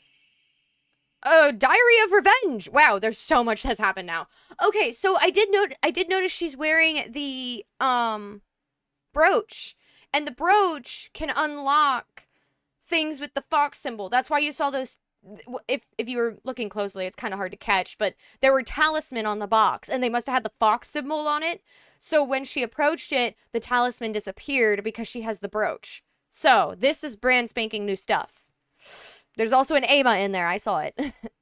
Diary of Revenge! Wow, there's so much that's happened now. Okay, so I did notice she's wearing the, brooch. And the brooch can unlock things with the fox symbol. That's why you saw those... If you were looking closely, it's kind of hard to catch, but there were talisman on the box, and they must have had the fox symbol on it. So when she approached it, the talisman disappeared because she has the brooch. So, this is brand spanking new stuff. There's also an Ama in there. I saw it.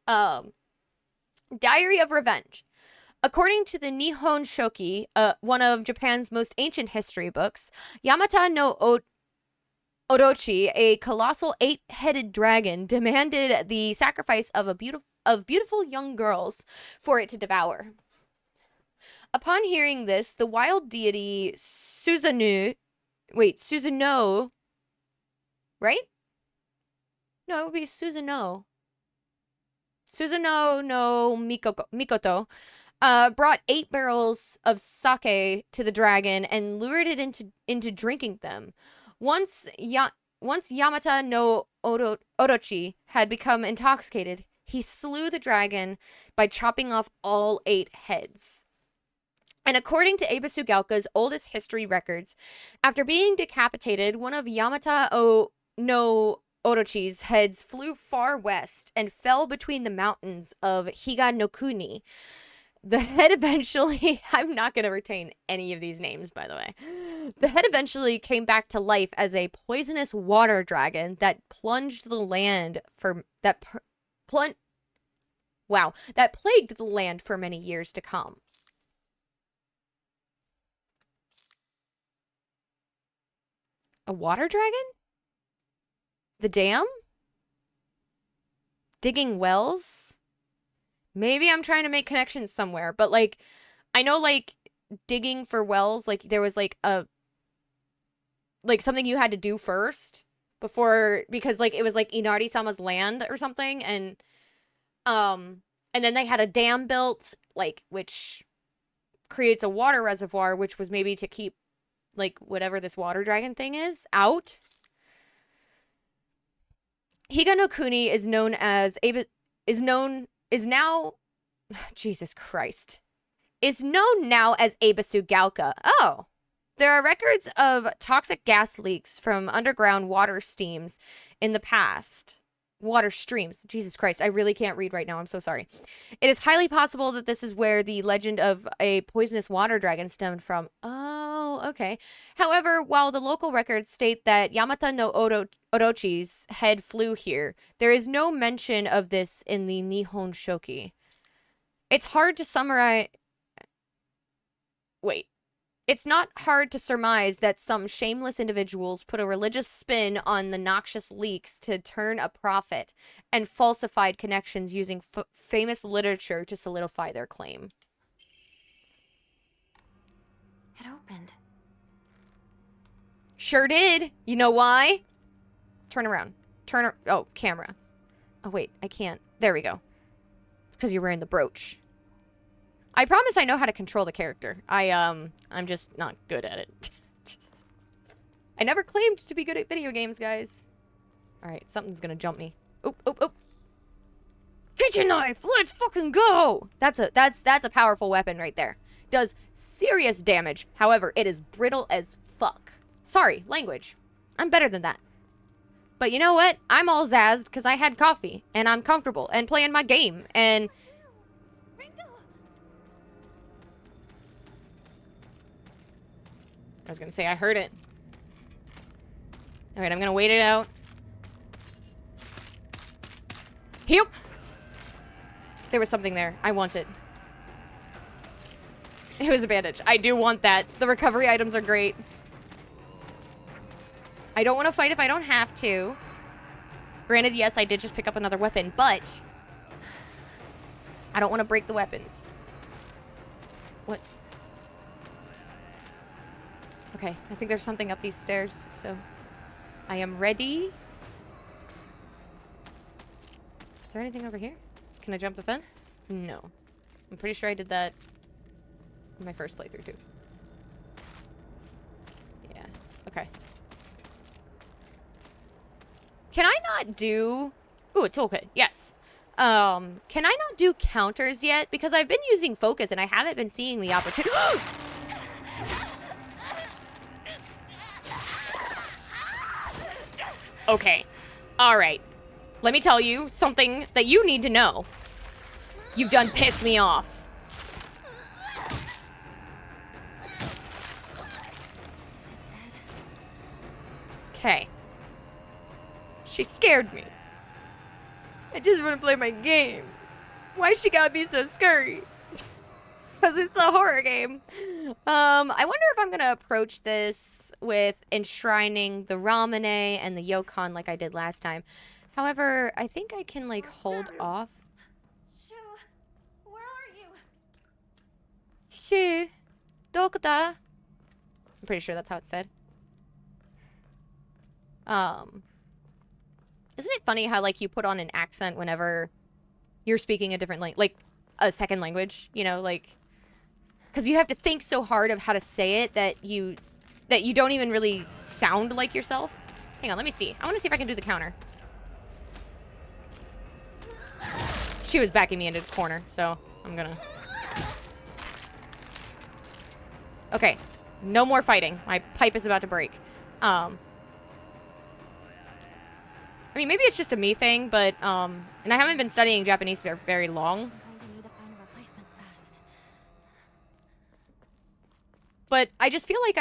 Diary of Revenge. According to the Nihon Shoki, one of Japan's most ancient history books, Yamata no Orochi, a colossal 8-headed dragon, demanded the sacrifice of beautiful young girls for it to devour. Upon hearing this, the wild deity Susanoo, right? No, it would be Susanoo. Susanoo no Mikoto brought 8 barrels of sake to the dragon and lured it into drinking them. Once Yamata no Orochi had become intoxicated, he slew the dragon by chopping off all 8 heads. And according to Eiba Tsugaoka's oldest history records, after being decapitated, one of Yamata no Orochi's heads flew far west and fell between the mountains of Higa no Kuni. The head eventually, I'm not going to retain any of these names, by the way. The head eventually came back to life as a poisonous water dragon that plunged the land for, that plagued the land for many years to come. A water dragon? The dam? Digging wells? Maybe I'm trying to make connections somewhere, but like, I know like digging for wells, like there was like a, like something you had to do first before, because like it was like Inari-sama's land or something, and then they had a dam built, like, which creates a water reservoir, which was maybe to keep like whatever this water dragon thing is out. Higa no Kuni is known as Jesus Christ. Is known now as Abasugalka. Oh. There are records of toxic gas leaks from underground water streams in the past. Water streams. Jesus Christ, I really can't read right now. I'm so sorry. It is highly possible that this is where the legend of a poisonous water dragon stemmed from. Oh, okay. However, while the local records state that Yamata no Orochi's head flew here, there is no mention of this in the Nihon Shoki. It's hard to summarize... Wait. It's not hard to surmise that some shameless individuals put a religious spin on the noxious leaks to turn a profit and falsified connections using famous literature to solidify their claim. It opened. Sure did. You know why? Turn around. Oh, camera. Oh, wait. I can't. There we go. It's because you're wearing the brooch. I promise I know how to control the character. I'm just not good at it. I never claimed to be good at video games, guys. Alright, something's gonna jump me. Oop, oop, oop. Kitchen knife! Let's fucking go! That's a powerful weapon right there. Does serious damage. However, it is brittle as fuck. Sorry, language. I'm better than that. But you know what? I'm all zazzed because I had coffee. And I'm comfortable. And playing my game. And... I was gonna say, I heard it. Alright, I'm gonna wait it out. Heal! There was something there. I want it. It was a bandage. I do want that. The recovery items are great. I don't want to fight if I don't have to. Granted, yes, I did just pick up another weapon, but... I don't want to break the weapons. What? Okay, I think there's something up these stairs, so I am ready. Is there anything over here? Can I jump the fence? No. I'm pretty sure I did that in my first playthrough, too. Yeah, okay. Can I not do... Ooh, a toolkit, yes. Can I not do counters yet? Because I've been using focus and I haven't been seeing the opportunity... Okay. Alright. Let me tell you something that you need to know. You've done pissed me off. Is it dead? Okay. She scared me. I just want to play my game. Why she gotta be so scary? Because it's a horror game. I wonder if I'm going to approach this with enshrining the Ramune and the Yokon like I did last time. However, I think I can, like, hold off. Shu, where are you? Shu, Dokuda. I'm pretty sure that's how it's said. Isn't it funny how, like, you put on an accent whenever you're speaking a different like a second language, you know, like... Because you have to think so hard of how to say it that you don't even really sound like yourself. Hang on, let me see. I want to see if I can do the counter. She was backing me into the corner, so I'm gonna... Okay. No more fighting. My pipe is about to break. I mean, maybe it's just a me thing, but, and I haven't been studying Japanese for very long. I'm going to need to find a replacement fast. but I just feel like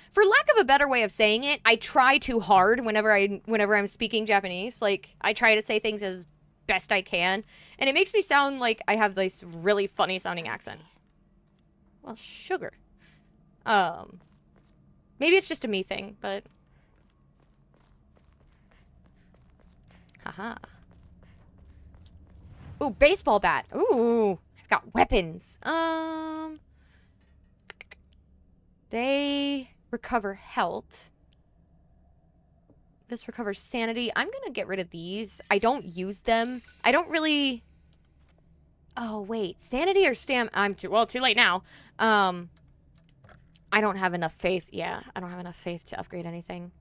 for lack of a better way of saying it, I try too hard whenever I'm speaking Japanese. Like, I try to say things as best I can, and it makes me sound like I have this really funny sounding accent. Well, sugar. Maybe it's just a me thing, but haha. Ooh, baseball bat. Ooh, I've got weapons. They recover health. This recovers sanity. I'm gonna get rid of these. I don't use them. I don't really... Oh, wait. Sanity or stam... I'm too late now. I don't have enough faith. Yeah, I don't have enough faith to upgrade anything.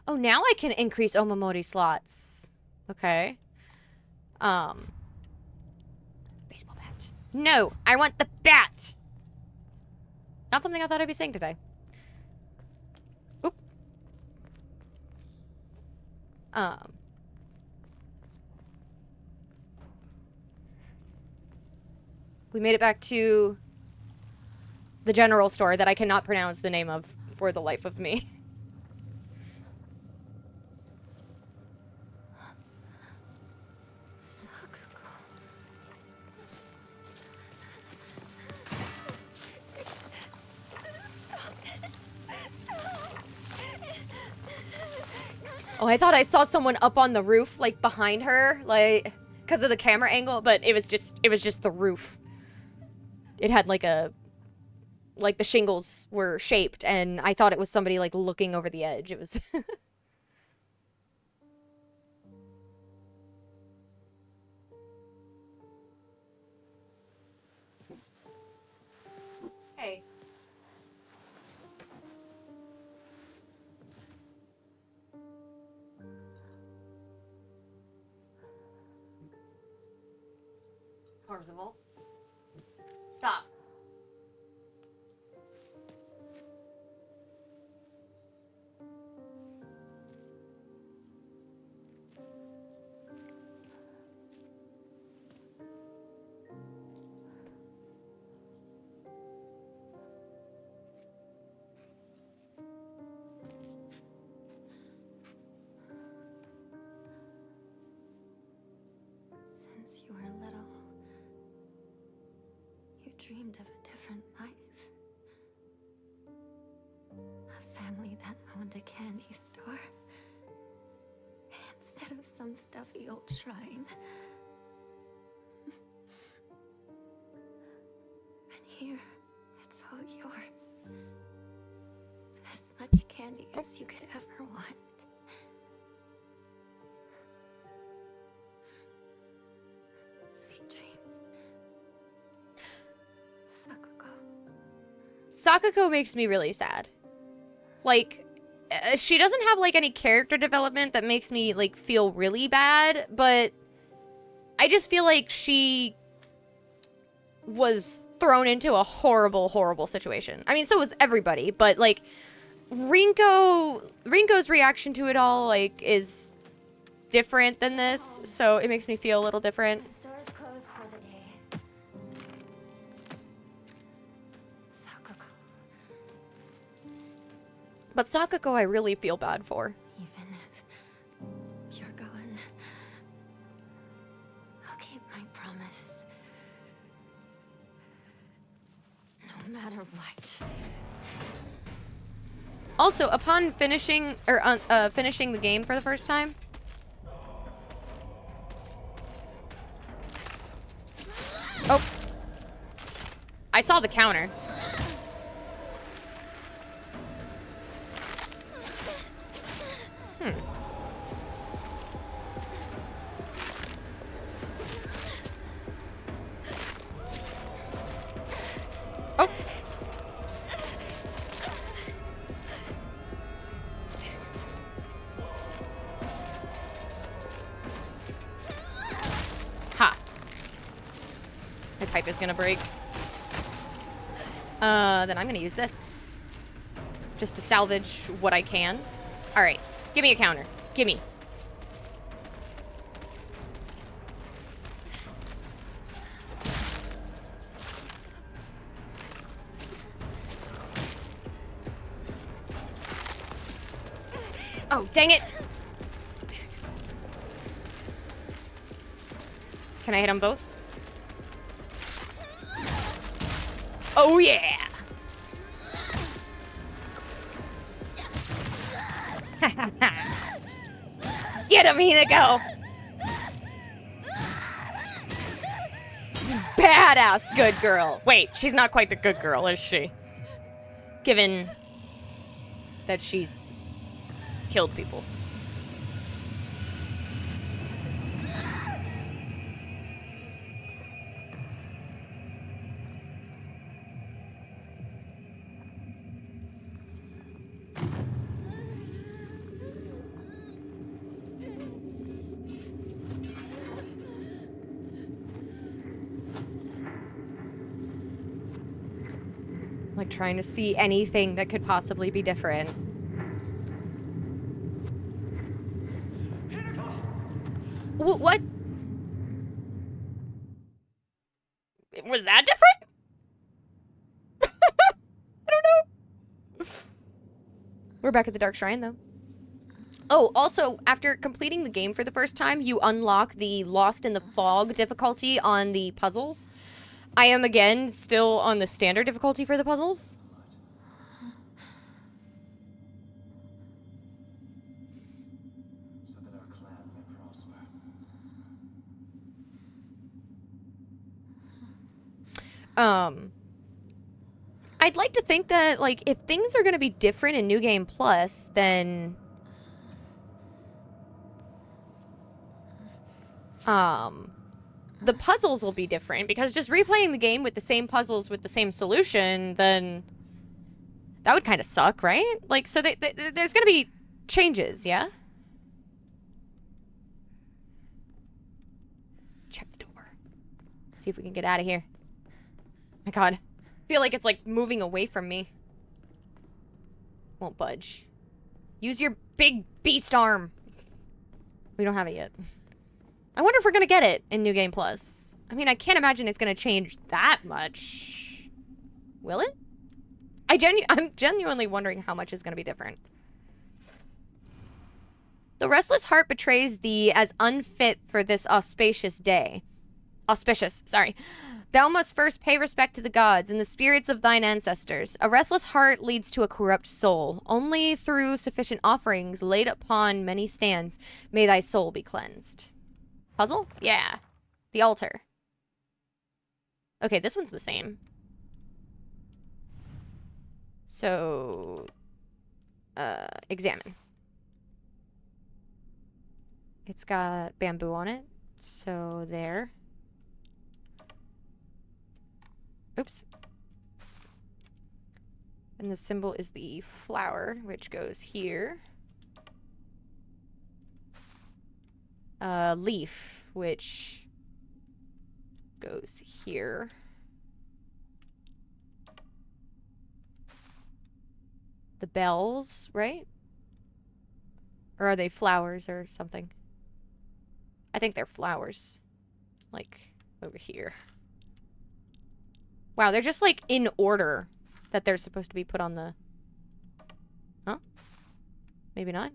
Oh, now I can increase Omamori slots. Okay. Baseball bat. No, I want the bat. Not something I thought I'd be saying today. Oop. We made it back to the general store that I cannot pronounce the name of for the life of me. Oh, I thought I saw someone up on the roof, like, behind her, like, because of the camera angle, but it was just the roof. It had, like, like, the shingles were shaped, and I thought it was somebody, like, looking over the edge. It was... Hey. Parzival. Stop. Since you were little, you dreamed of a different life. A family that owned a candy store. Instead of some stuffy old shrine. And here, it's all yours. As much candy as you could ever want. Sweet dreams. Sakako makes me really sad. Like, she doesn't have, like, any character development that makes me, like, feel really bad, but I just feel like she was thrown into a horrible, horrible situation. I mean, so was everybody, but, like, Rinko's reaction to it all, like, is different than this, so it makes me feel a little different. The store's closed for the day. Sakako. But Sakako I really feel bad for. Even if you're gone, I'll keep my promise. No matter what. Also, upon finishing the game for the first time, oh, I saw the counter. Oh. Ha. My pipe is gonna break. Then I'm gonna use this. Just to salvage what I can. Alright, give me a counter. Gimme. Dang it! Can I hit them both? Oh yeah! Get him, Hinako! Badass good girl. Wait, she's not quite the good girl, is she? Given that she's killed people. Like trying to see anything that could possibly be different. What? Was that different? I don't know. We're back at the Dark Shrine, though. Oh, also, after completing the game for the first time, you unlock the Lost in the Fog difficulty on the puzzles. I am, again, still on the standard difficulty for the puzzles. So that our clan may prosper. I'd like to think that, like, if things are going to be different in New Game Plus, then... the puzzles will be different, because just replaying the game with the same puzzles with the same solution, then that would kind of suck, right? Like, so there's gonna be changes, yeah? Check the door. See if we can get out of here. My god. I feel like it's, like, moving away from me. Won't budge. Use your big beast arm. We don't have it yet. I wonder if we're gonna get it in New Game Plus. I mean, I can't imagine it's gonna change that much. Will it? I'm genuinely wondering how much is gonna be different. The restless heart betrays thee as unfit for this auspicious day. Auspicious, sorry. Thou must first pay respect to the gods and the spirits of thine ancestors. A restless heart leads to a corrupt soul. Only through sufficient offerings laid upon many stands may thy soul be cleansed. Puzzle? Yeah. The altar. Okay, this one's the same. So, examine. It's got bamboo on it. So, there. Oops. And the symbol is the flower, which goes here. Leaf, which goes here. The bells, right? Or are they flowers or something? I think they're flowers. Like, over here. Wow, they're just, like, in order that they're supposed to be put on the... Huh? Maybe not?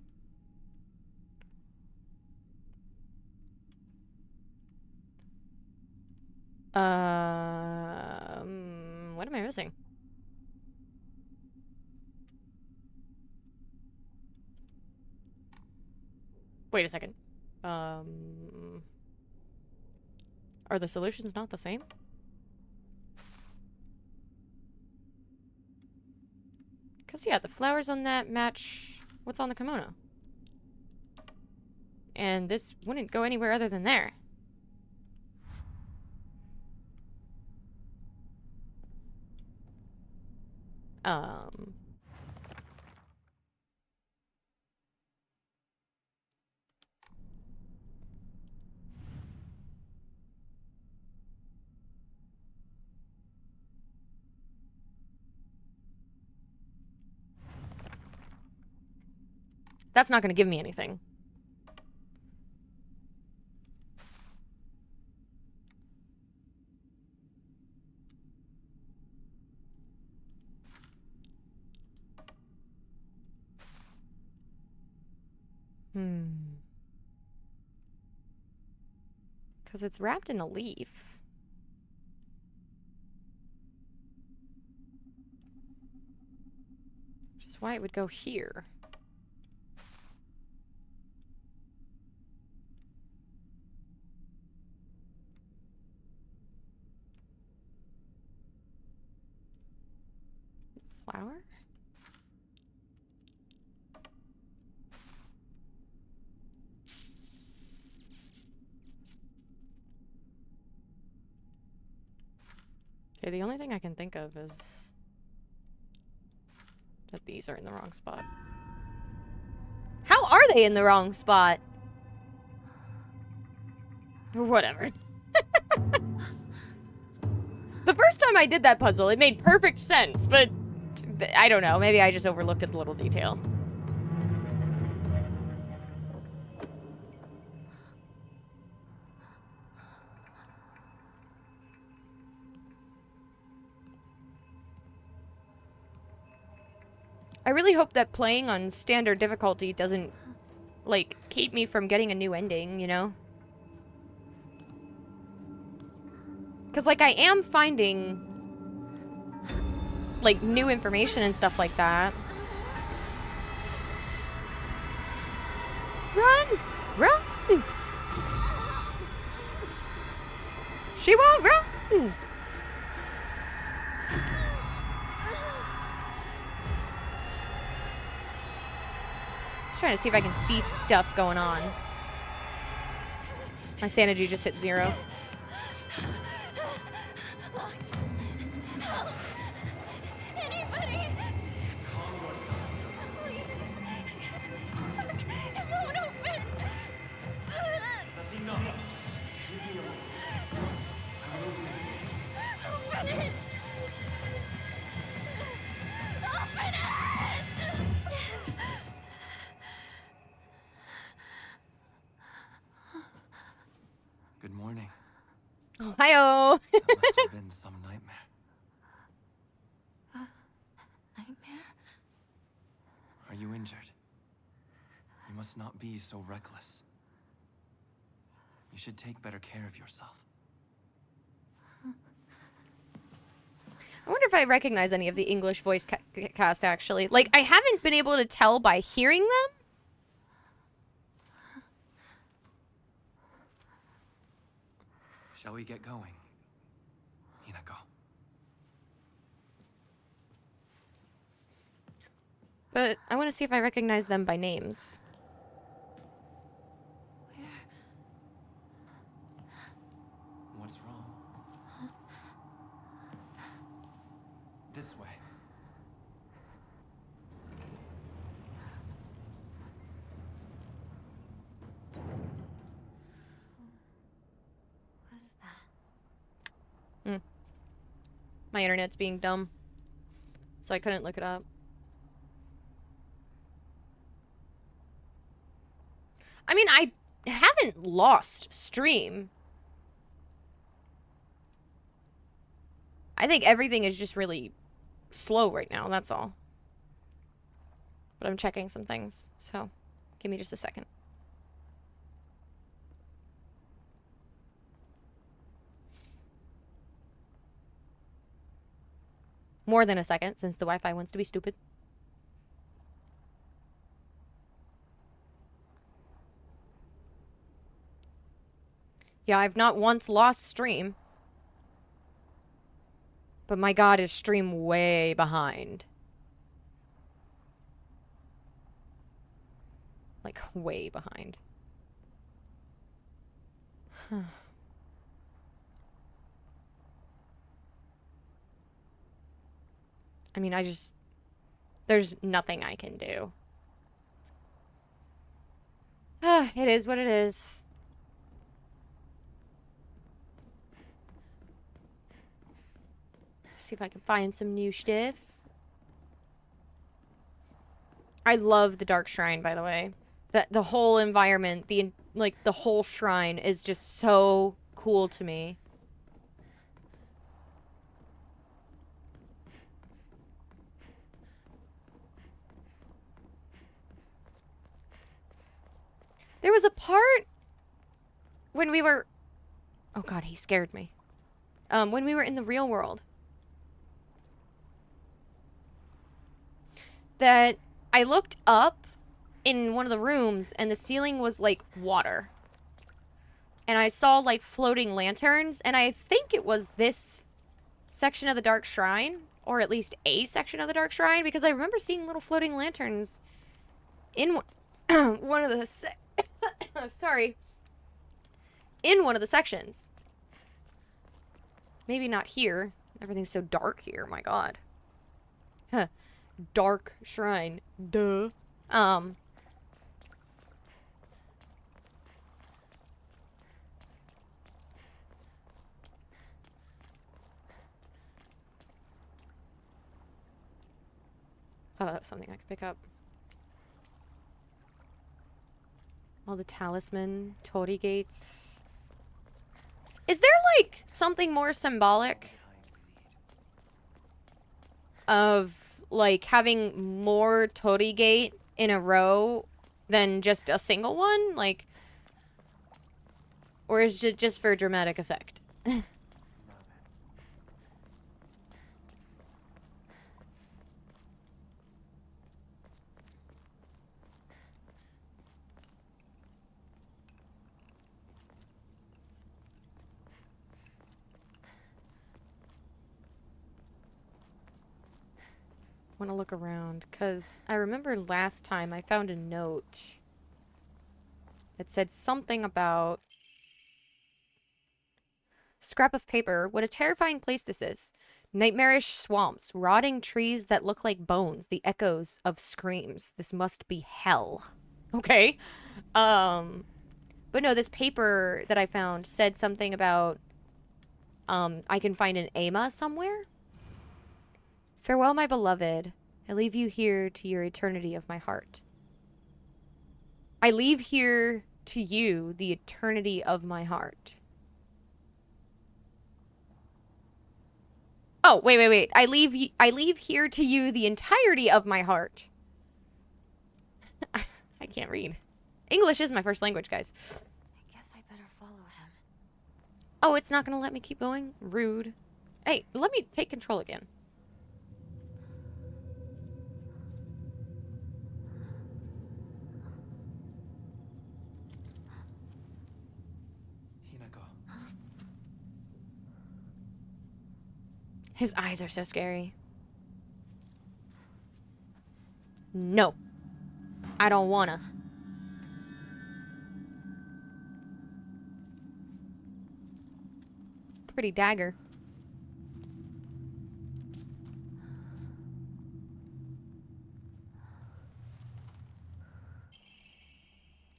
What am I missing? Wait a second. Are the solutions not the same? Because, yeah, the flowers on that match what's on the kimono. And this wouldn't go anywhere other than there. That's not going to give me anything. Because it's wrapped in a leaf. Which is why it would go here. Flower? Okay, the only thing I can think of is that these are in the wrong spot. How are they in the wrong spot? Whatever. The first time I did that puzzle, it made perfect sense, but I don't know. Maybe I just overlooked a little detail. I really hope that playing on standard difficulty doesn't, like, keep me from getting a new ending, you know? Because, like, I am finding, like, new information and stuff like that. Run! Run! She won't run! Just trying to see if I can see stuff going on. My sanity just hit 0. Anybody? Please. It's stuck. It won't open. That's enough. Leave me alone. I will open it. Open it. Open it. Good morning. Oh, hi-oh! That must have been some nightmare. Nightmare? Are you injured? You must not be so reckless. You should take better care of yourself. I wonder if I recognize any of the English voice cast, actually. Like, I haven't been able to tell by hearing them. Shall we get going? Hinako. But I want to see if I recognize them by names. What's wrong? This way. What's that? My internet's being dumb. So I couldn't look it up. I mean, I haven't lost stream. I think everything is just really slow right now, that's all. But I'm checking some things, so give me just a second. More than a second, since the Wi-Fi wants to be stupid. Yeah, I've not once lost stream. But my god, is stream way behind. Like, way behind. I mean, there's nothing I can do. It is what it is. See if I can find some new stuff. I love the Dark Shrine, by the way. The whole environment, the whole shrine is just so cool to me. There was a part when we were... Oh god, he scared me. When we were in the real world. That I looked up in one of the rooms and the ceiling was like water. And I saw like floating lanterns, and I think it was this section of the Dark Shrine, or at least a section of the Dark Shrine, because I remember seeing little floating lanterns in one of the sorry. In one of the sections. Maybe not here. Everything's so dark here, my god. Huh. Dark Shrine. Duh. Thought that was something I could pick up. All the talisman, Tori gates. Is there like something more symbolic of like having more Tori gate in a row than just a single one? Like, or is it just for dramatic effect? Want to look around, because I remember last time I found a note that said something about scrap of paper. What a terrifying place this is. Nightmarish swamps, rotting trees that look like bones, the echoes of screams. This must be hell. Okay. But no, this paper that I found said something about I can find an Ama somewhere. Farewell, my beloved. I leave you here to your eternity of my heart. I leave here to you the eternity of my heart. Oh, wait. I leave here to you the entirety of my heart. I can't read. English is my first language, guys. I guess I better follow him. Oh, it's not gonna let me keep going? Rude. Hey, let me take control again. His eyes are so scary. No. I don't wanna. Pretty dagger.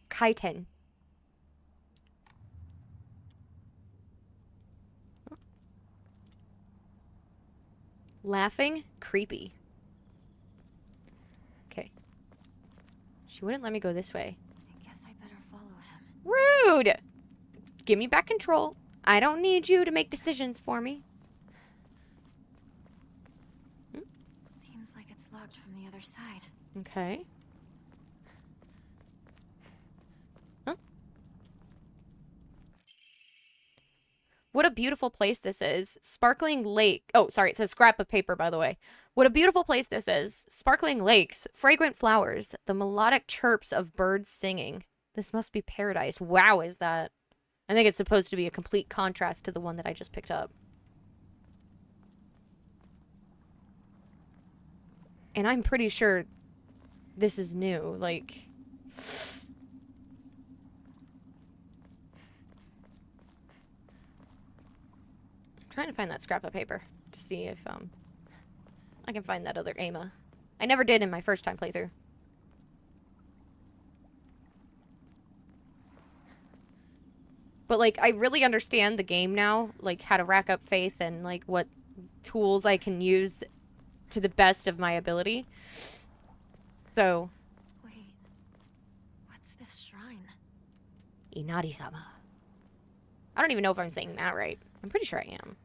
Kaiten. Laughing? Creepy. Okay. She wouldn't let me go this way. I guess I better follow him. Rude! Give me back control. I don't need you to make decisions for me. Seems like it's locked from the other side. Okay. Huh? What a beautiful place this is. Sparkling lake. Oh, sorry. It says scrap of paper, by the way. What a beautiful place this is. Sparkling lakes, fragrant flowers, the melodic chirps of birds singing. This must be paradise. Wow, is that? I think it's supposed to be a complete contrast to the one that I just picked up. And I'm pretty sure this is new. Like... trying to find that scrap of paper to see if I can find that other Ama. I never did in my first time playthrough. But like I really understand the game now, like how to rack up faith and like what tools I can use to the best of my ability. So, Wait. What's this shrine? Inari-sama. I don't even know if I'm saying that right. I'm pretty sure I am.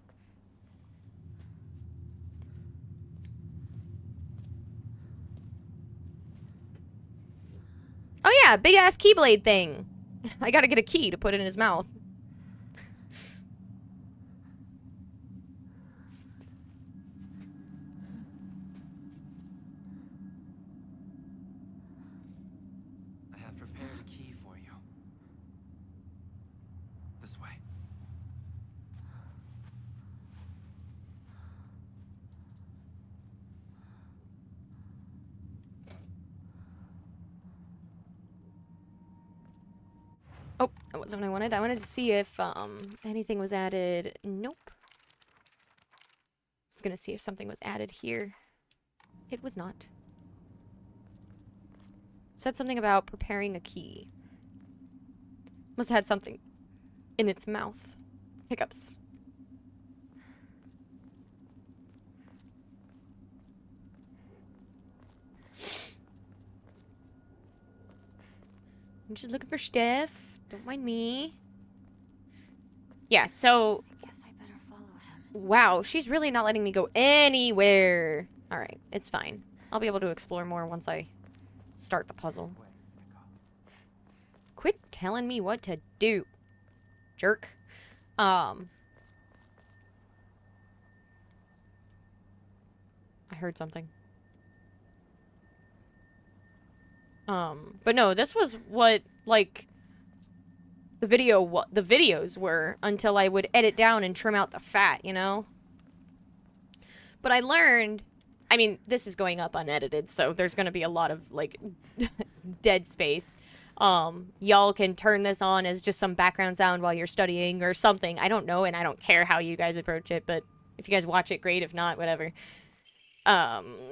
Oh yeah, Yeah, big ass keyblade thing. I gotta get a key to put it in his mouth. I have prepared a key for you. This way. Oh, that wasn't what I wanted. I wanted to see if anything was added. Nope. Just gonna see if something was added here. It was not. It said something about preparing a key. Must have had something in its mouth. Hiccups. I'm just looking for stuff. Don't mind me. Yeah, so... I guess I better follow him. Wow, she's really not letting me go anywhere. Alright, it's fine. I'll be able to explore more once I start the puzzle. Quit telling me what to do, jerk. I heard something. But no, this was what, like, the videos were until I would edit down and trim out the fat, you know? But I learned, I mean, this is going up unedited, so there's gonna be a lot of, like, dead space. Y'all can turn this on as just some background sound while you're studying or something. I don't know, and I don't care how you guys approach it, but if you guys watch it, great. If not, whatever.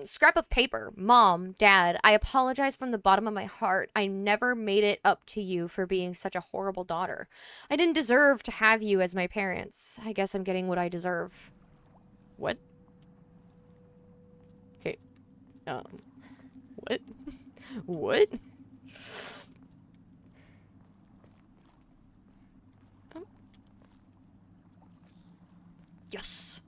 Scrap of paper. Mom, Dad, I apologize from the bottom of my heart. I never made it up to you for being such a horrible daughter. I didn't deserve to have you as my parents. I guess I'm getting what I deserve. What? Okay. What? What? Oh. Yes.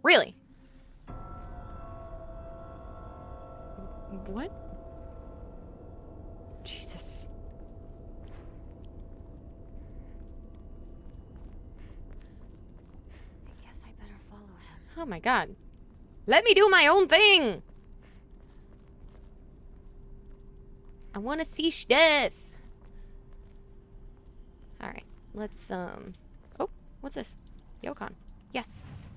Really? What? Jesus. I guess I better follow him. Oh my god. Let me do my own thing! I want to see stuff. Alright, let's, Oh, what's this? Yokon. Yes.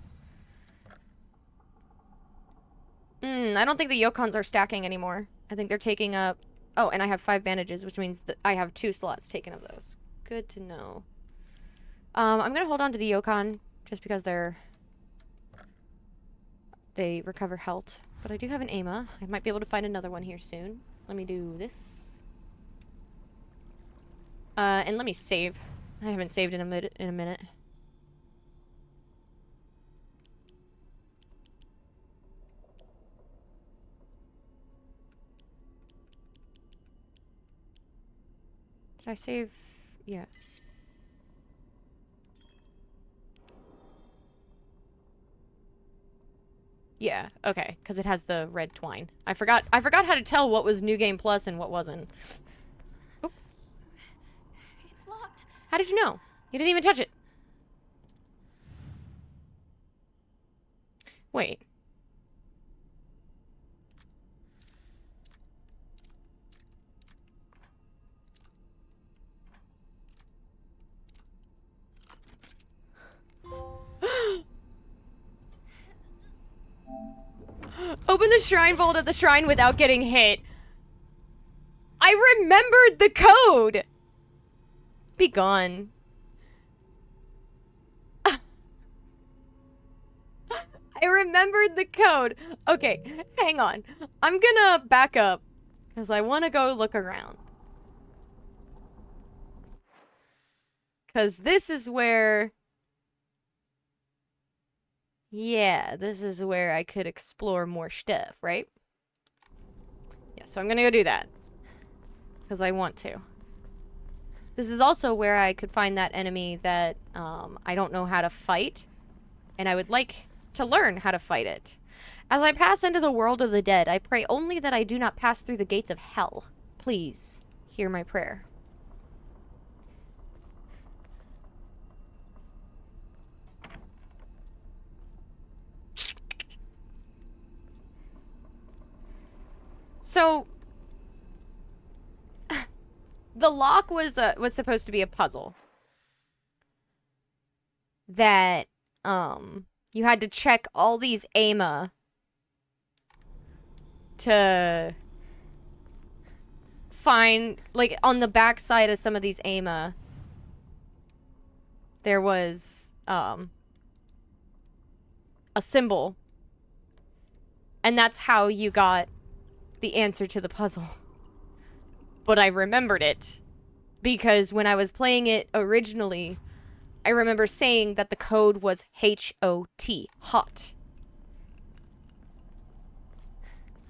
I don't think the Yokons are stacking anymore. I think they're taking up... Oh, and I have 5 bandages, which means that I have 2 slots taken of those. Good to know. I'm gonna hold on to the Yokon, just because they recover health. But I do have an Ama. I might be able to find another one here soon. Let me do this. And let me save. I haven't saved in a minute. Did I save? Yeah. Yeah, okay, because it has the red twine. I forgot how to tell what was New Game Plus and what wasn't. Oh. It's locked. How did you know? You didn't even touch it. Wait. Open the shrine vault at the shrine without getting hit. I remembered the code! Be gone. I remembered the code. Okay, hang on. I'm gonna back up, because I want to go look around. Because this is where... Yeah, this is where I could explore more stuff, right? Yeah, so I'm gonna go do that. Because I want to. This is also where I could find that enemy that I don't know how to fight, and I would like to learn how to fight it. As I pass into the world of the dead, I pray only that I do not pass through the gates of hell. Please, hear my prayer. So, the lock was supposed to be a puzzle that you had to check all these AMA to find, like, on the back side of some of these AMA there was a symbol, and that's how you got the answer to the puzzle. But I remembered it because when I was playing it originally, I remember saying that the code was H-O-T, hot.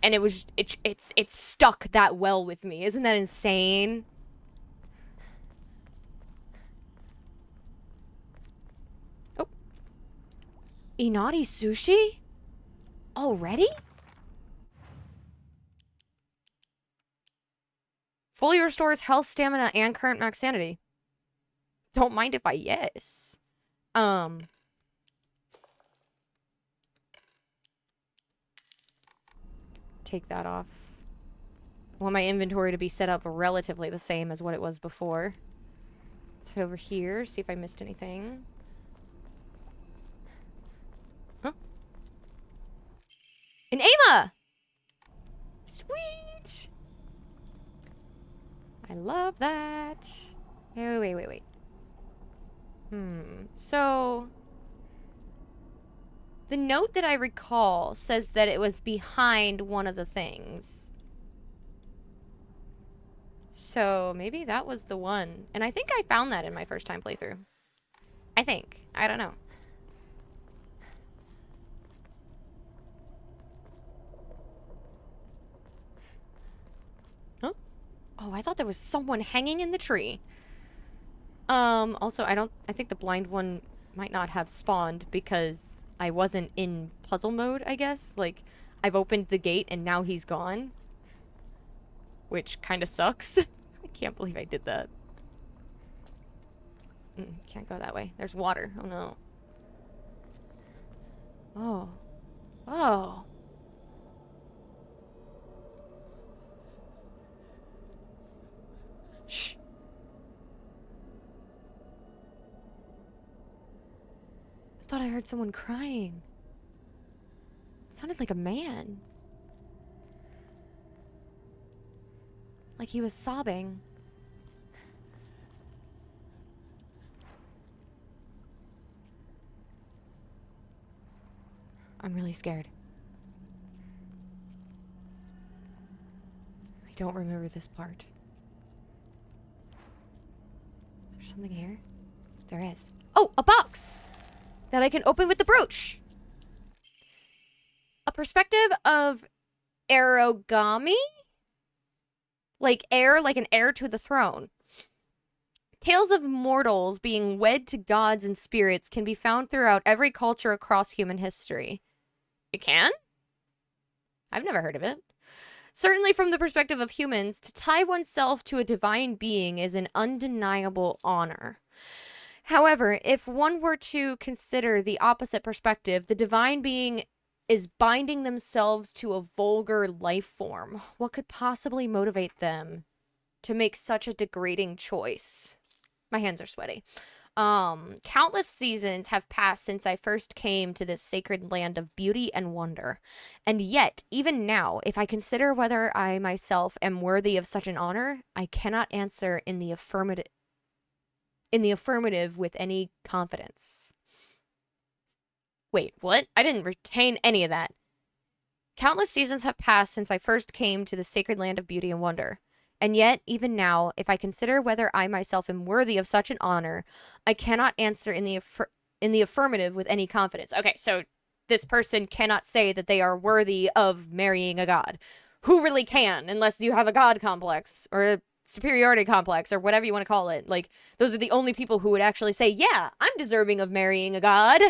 And it was it's stuck that well with me. Isn't that insane? Oh. Inari sushi? Already? Fully restores health, stamina, and current max sanity. Don't mind if I yes. Take that off. I want my inventory to be set up relatively the same as what it was before. Let's head over here, see if I missed anything. Huh? An AMA! Sweet! I love that. Wait. So, the note that I recall says that it was behind one of the things. So, maybe that was the one. And I think I found that in my first time playthrough. I think. I don't know. Huh? Oh, I thought there was someone hanging in the tree. Also, I think the blind one might not have spawned because I wasn't in puzzle mode, I guess. Like, I've opened the gate and now he's gone. Which kind of sucks. I can't believe I did that. Can't go that way. There's water. Oh, no. Oh. Oh. Shh. I thought I heard someone crying. It sounded like a man. Like he was sobbing. I'm really scared. I don't remember this part. Is there something here? There is. Oh, a box! That I can open with the brooch. A perspective of Aragami? Like heir, like an heir to the throne. Tales of mortals being wed to gods and spirits can be found throughout every culture across human history. It can? I've never heard of it. Certainly from the perspective of humans, to tie oneself to a divine being is an undeniable honor. However, if one were to consider the opposite perspective, the divine being is binding themselves to a vulgar life form. What could possibly motivate them to make such a degrading choice? My hands are sweaty. Countless seasons have passed since I first came to this sacred land of beauty and wonder. And yet, even now, if I consider whether I myself am worthy of such an honor, I cannot answer in the affirmative with any confidence. Wait, what? I didn't retain any of that. Countless seasons have passed since I first came to the sacred land of beauty and wonder. And yet, even now, if I consider whether I myself am worthy of such an honor, I cannot answer in the affirmative with any confidence. Okay, so this person cannot say that they are worthy of marrying a god. Who really can, unless you have a god complex, or superiority complex or whatever you want to call it. Like, those are the only people who would actually say, yeah, I'm deserving of marrying a god.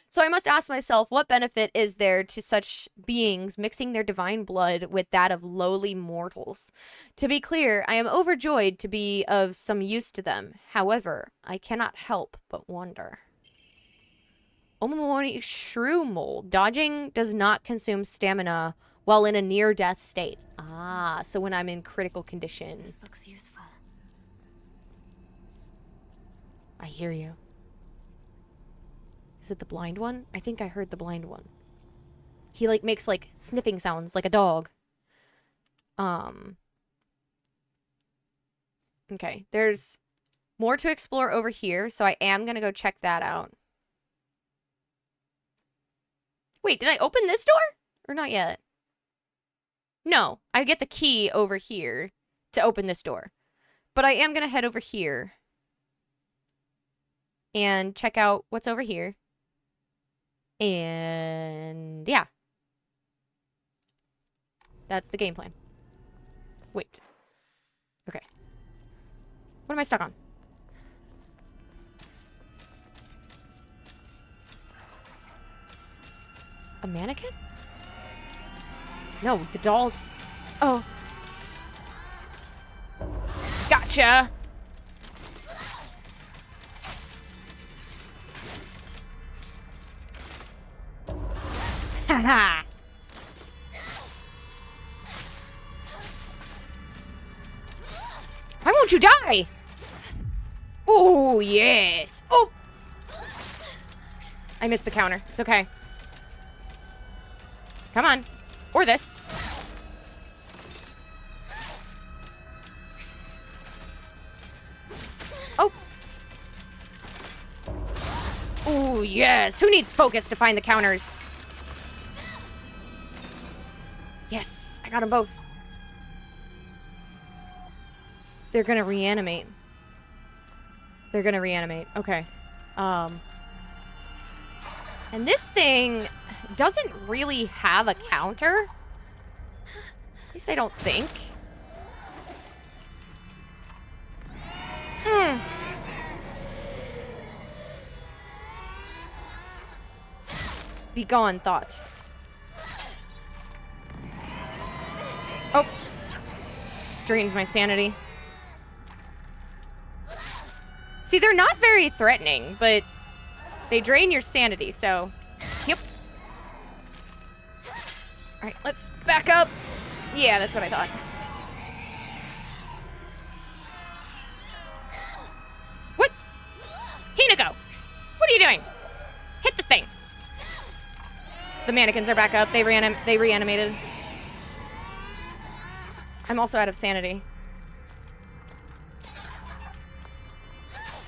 So I must ask myself, what benefit is there to such beings mixing their divine blood with that of lowly mortals? To be clear, I am overjoyed to be of some use to them. However, I cannot help but wonder. Omamori Shrew Mold. Dodging does not consume stamina while in a near-death state. Ah, so when I'm in critical condition. This looks useful. I hear you. Is it the blind one? I think I heard the blind one. He, like, makes, like, sniffing sounds like a dog. Okay, there's more to explore over here, so I am gonna go check that out. Wait, did I open this door? Or not yet? No, I get the key over here to open this door. But I am gonna head over here and check out what's over here. And yeah. That's the game plan. Wait. Okay. What am I stuck on? A mannequin? No, the dolls. Oh. Gotcha! Haha! Why won't you die? Oh, yes. Oh! I missed the counter. It's okay. Come on. Or this. Oh. Oh, yes. Who needs focus to find the counters? Yes, I got them both. They're gonna reanimate. They're gonna reanimate. Okay. And this thing doesn't really have a counter. At least I don't think. Be gone, thought. Oh. Drains my sanity. See, they're not very threatening, but they drain your sanity, so... Yep. Alright, let's back up. Yeah, that's what I thought. What? Hinako! What are you doing? Hit the thing. The mannequins are back up. They reanimated. I'm also out of sanity.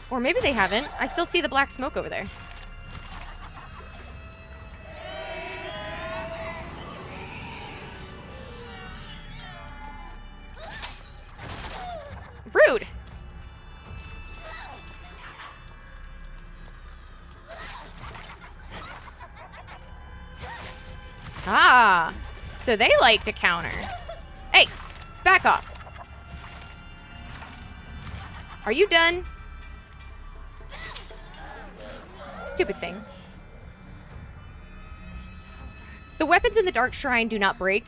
Or maybe they haven't. I still see the black smoke over there. Rude! Ah, so they like to counter. Hey, back off. Are you done? Stupid thing. The weapons in the Dark Shrine do not break,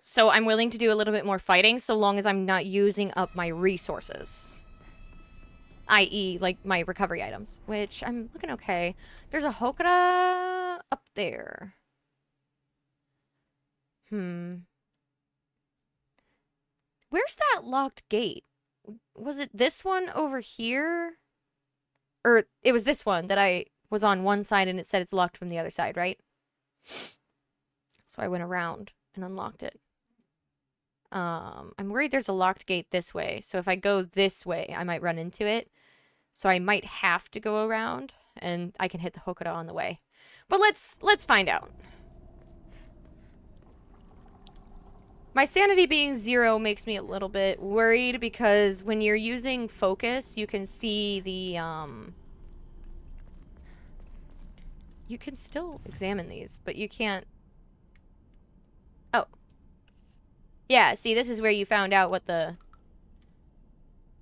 so I'm willing to do a little bit more fighting so long as I'm not using up my resources. I.e., like, my recovery items, which I'm looking okay. There's a Hokora up there. Where's that locked gate? Was it this one over here? Or it was this one that I was on one side and it said it's locked from the other side, right? So I went around and unlocked it. I'm worried there's a locked gate this way. So if I go this way, I might run into it. So I might have to go around and I can hit the Hokora on the way. But let's find out. My sanity being 0 makes me a little bit worried because when you're using focus, you can see the, you can still examine these, but you can't. Oh, Yeah, see, this is where you found out what the...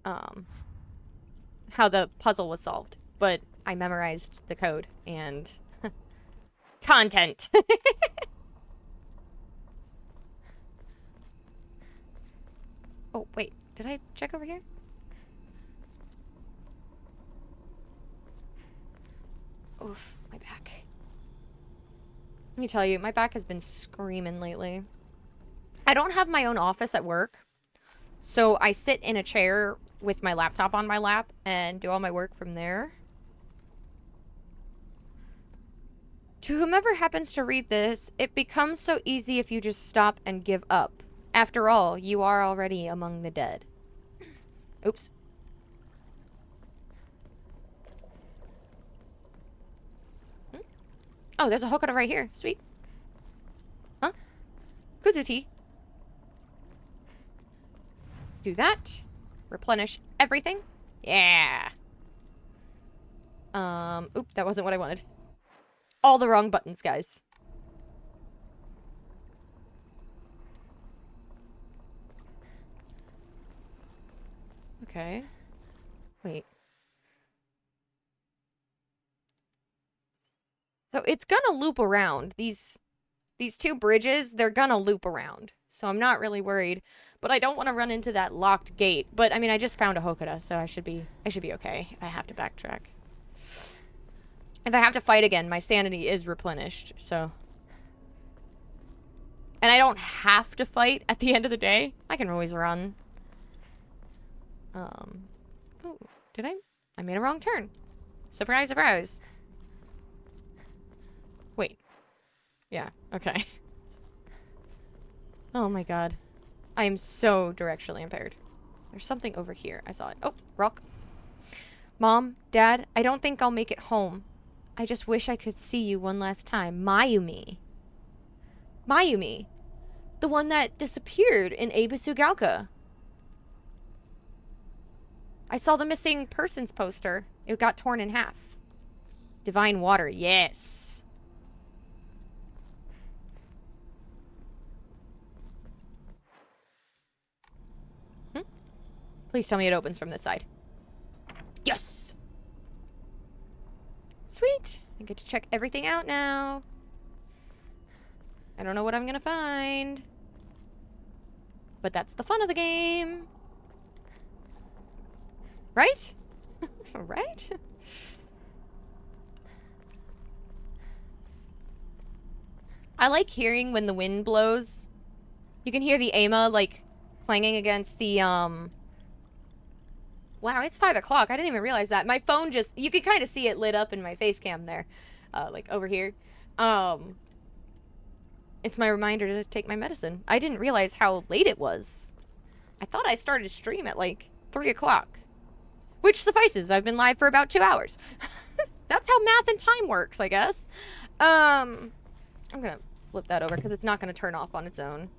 how the puzzle was solved. But I memorized the code and... content! Oh, wait. Did I check over here? Oof, my back. Let me tell you, my back has been screaming lately. I don't have my own office at work, so I sit in a chair with my laptop on my lap and do all my work from there. To whomever happens to read this, it becomes so easy if you just stop and give up. After all, you are already among the dead. Oops. Oh, there's a Hokora right here. Sweet. Huh? Kuzuti. Do that. Replenish everything. Yeah. Oop, that wasn't what I wanted. All the wrong buttons, guys. Okay. Wait. So it's gonna loop around. These two bridges, they're gonna loop around. So I'm not really worried. But I don't want to run into that locked gate. But I mean, I just found a Hokora, so I should be okay if I have to backtrack. If I have to fight again, my sanity is replenished, so. And I don't have to fight at the end of the day. I can always run. Oh, did I? I made a wrong turn. Surprise, surprise. Wait. Yeah, okay. Oh my god. I am so directionally impaired. There's something over here. I saw it. Oh, rock. Mom, Dad, I don't think I'll make it home. I just wish I could see you one last time. Mayumi. Mayumi. The one that disappeared in Ebisugaoka. I saw the missing persons poster. It got torn in half. Divine water, yes. Please tell me it opens from this side. Yes! Sweet. I get to check everything out now. I don't know what I'm gonna find. But that's the fun of the game. Right? Right? I like hearing when the wind blows. You can hear the Ama, like, clanging against the, Wow, it's 5 o'clock. I didn't even realize that. My phone just... You could kind of see it lit up in my face cam there. Like, over here. It's my reminder to take my medicine. I didn't realize how late it was. I thought I started to stream at, like, 3 o'clock. Which suffices. I've been live for about 2 hours. That's how math and time works, I guess. I'm gonna flip that over because it's not gonna turn off on its own.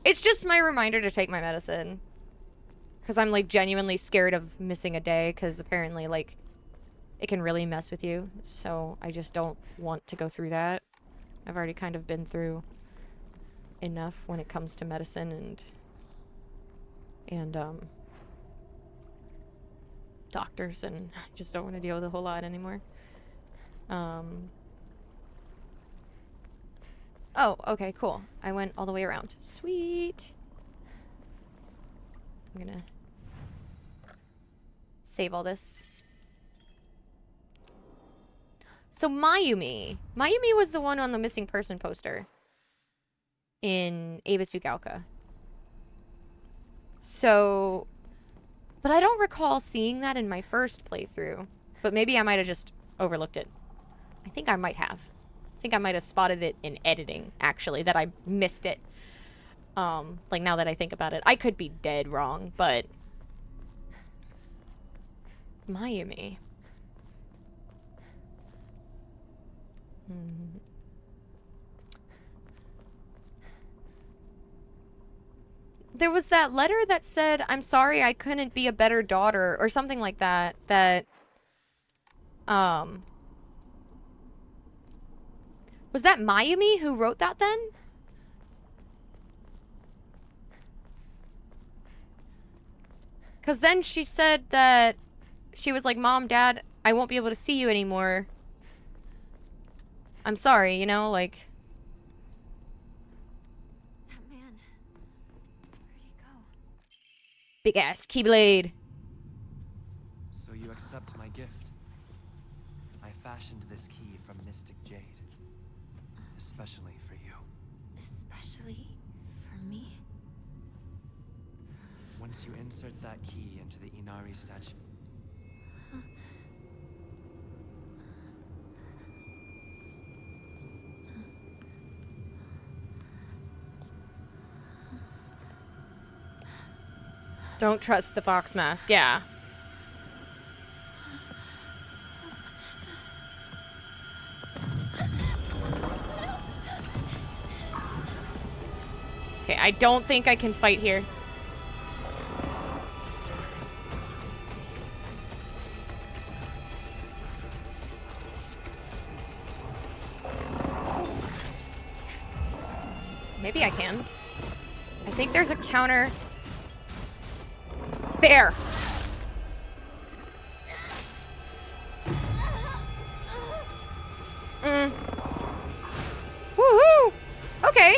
It's just my reminder to take my medicine. Because I'm, like, genuinely scared of missing a day, because apparently, like, it can really mess with you. So I just don't want to go through that. I've already kind of been through enough when it comes to medicine and doctors, and I just don't want to deal with a whole lot anymore. Oh, okay, cool. I went all the way around. Sweet. I'm gonna save all this. So Mayumi. Mayumi was the one on the missing person poster in Ebisugaoka. So, but I don't recall seeing that in my first playthrough. But maybe I might have just overlooked it. I think I might have. I think I might have spotted it in editing, actually, that I missed it. Like, now that I think about it. I could be dead wrong, but... Mayumi. There was that letter that said, I'm sorry I couldn't be a better daughter, or something like that, that... Was that Mayumi who wrote that then? Because then she said that she was like, Mom, Dad, I won't be able to see you anymore. I'm sorry, you know, like... That man. Where'd he go? Big ass Keyblade. So you accept my gift? I fashioned this key from Mystic Jade. Especially for you. Especially for me? Once you insert that key into the Inari statue... Don't trust the fox mask, yeah. Okay, I don't think I can fight here. Maybe I can. I think there's a counter. There. Woohoo! Okay.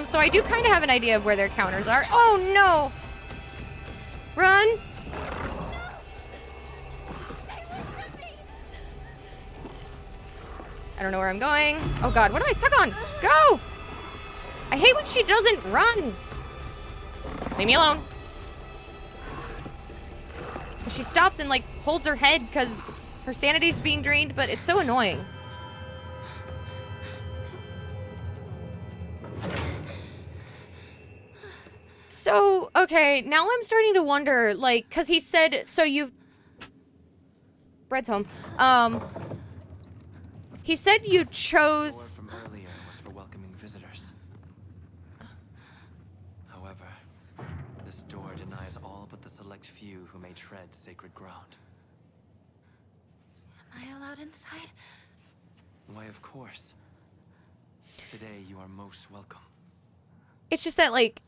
So I do kind of have an idea of where their counters are. Oh no! Run! I don't know where I'm going. Oh god, what am I stuck on? Go! I hate when she doesn't run. Leave me alone. She stops and like holds her head because her sanity's being drained, but it's so annoying. So, okay, now I'm starting to wonder, like, because he said, so you've... Bread's home. He said you chose... The door from earlier was for welcoming visitors. However, this door denies all but the select few who may tread sacred ground. Am I allowed inside? Why, of course. Today you are most welcome. It's just that, like...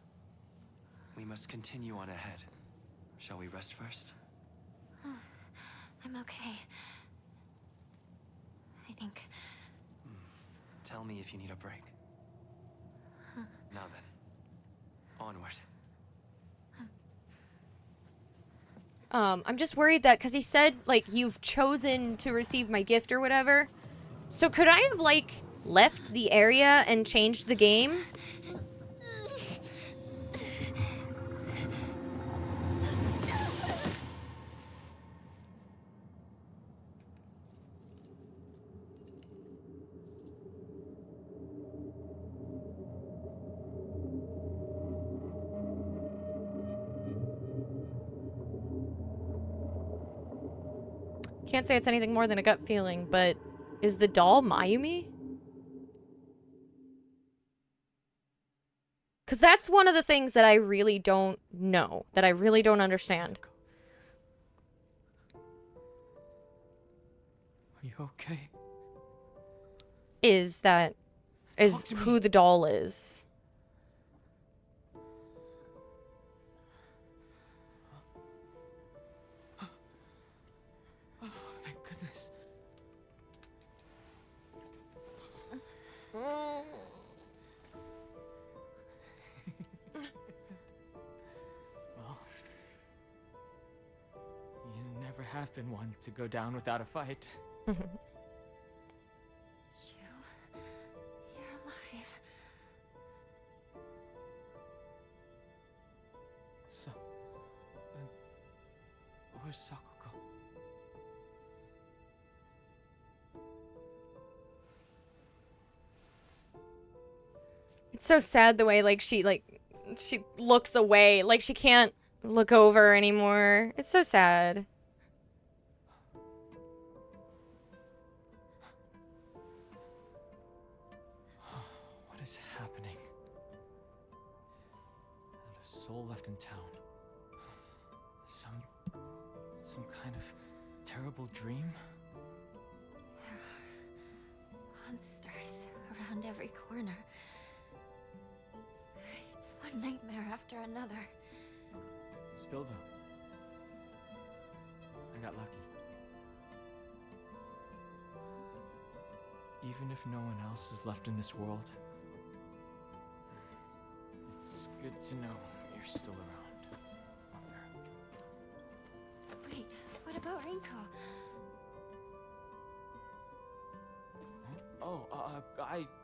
We must continue on ahead. Shall we rest first? I'm okay. I think. Tell me if you need a break. Now then, onward. I'm just worried that, because he said, like, you've chosen to receive my gift or whatever. So could I have, like, left the area and changed the game? Can't say it's anything more than a gut feeling, but is the doll Mayumi? Because that's one of the things that I really don't know, that I really don't understand. Are you okay? Is who the doll is. Thank goodness. Well, you never have been one to go down without a fight. Shu, you're alive. So, where's Sakuko? It's so sad the way, like, she looks away. Like, she can't look over anymore. It's so sad. What is happening? Not a soul left in town. Some kind of terrible dream? There are monsters around every corner. It's one nightmare after another. Still though, got lucky. Even if no one else is left in this world, it's good to know you're still around. Wait, what about Rinko?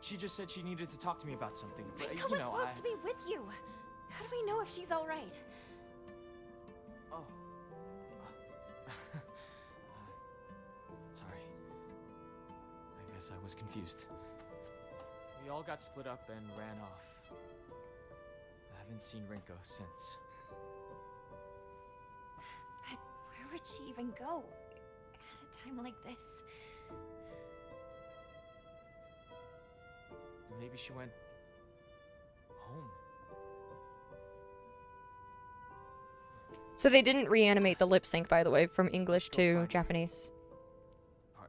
She just said she needed to talk to me about something. Rinko was supposed to be with you. How do we know if she's all right? Oh. Sorry. I guess I was confused. We all got split up and ran off. I haven't seen Rinko since. But where would she even go at a time like this? Maybe she went home. So they didn't reanimate the lip sync, by the way, from English to Japanese.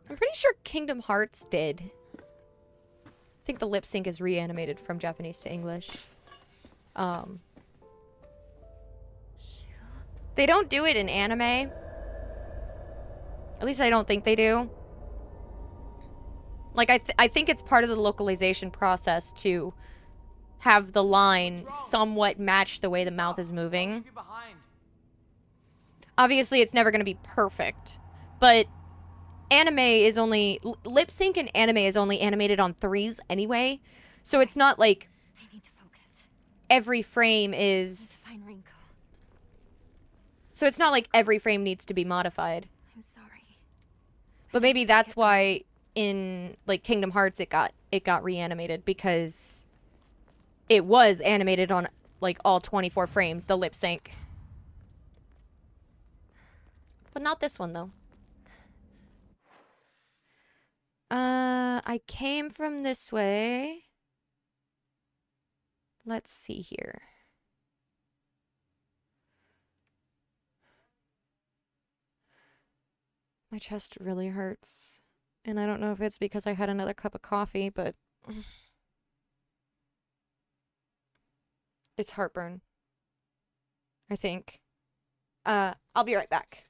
I'm pretty sure Kingdom Hearts did. I think the lip sync is reanimated from Japanese to English. They don't do it in anime. At least I don't think they do. Like, I think it's part of the localization process to have the line somewhat match the way the mouth is moving. Obviously, it's never going to be perfect. But anime is only... Lip sync in anime is only animated on 3s anyway. So it's not like... I need to focus. Every frame is... Find Rinko. So it's not like every frame needs to be modified. I'm sorry. But maybe that's why in like Kingdom Hearts it got reanimated, because it was animated on like all 24 frames, the lip sync. But not this one though. I came from this way. Let's see here. My chest really hurts. And I don't know if it's because I had another cup of coffee, but... It's heartburn. I think. I'll be right back.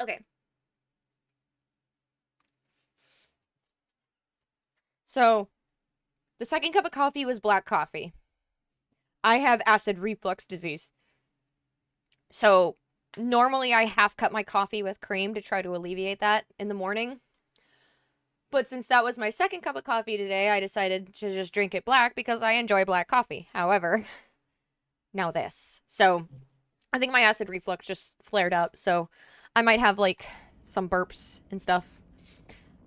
Okay. So, the second cup of coffee was black coffee. I have acid reflux disease. So, normally I half cut my coffee with cream to try to alleviate that in the morning. But since that was my second cup of coffee today, I decided to just drink it black because I enjoy black coffee. However, now this. So, I think my acid reflux just flared up. So, I might have like some burps and stuff.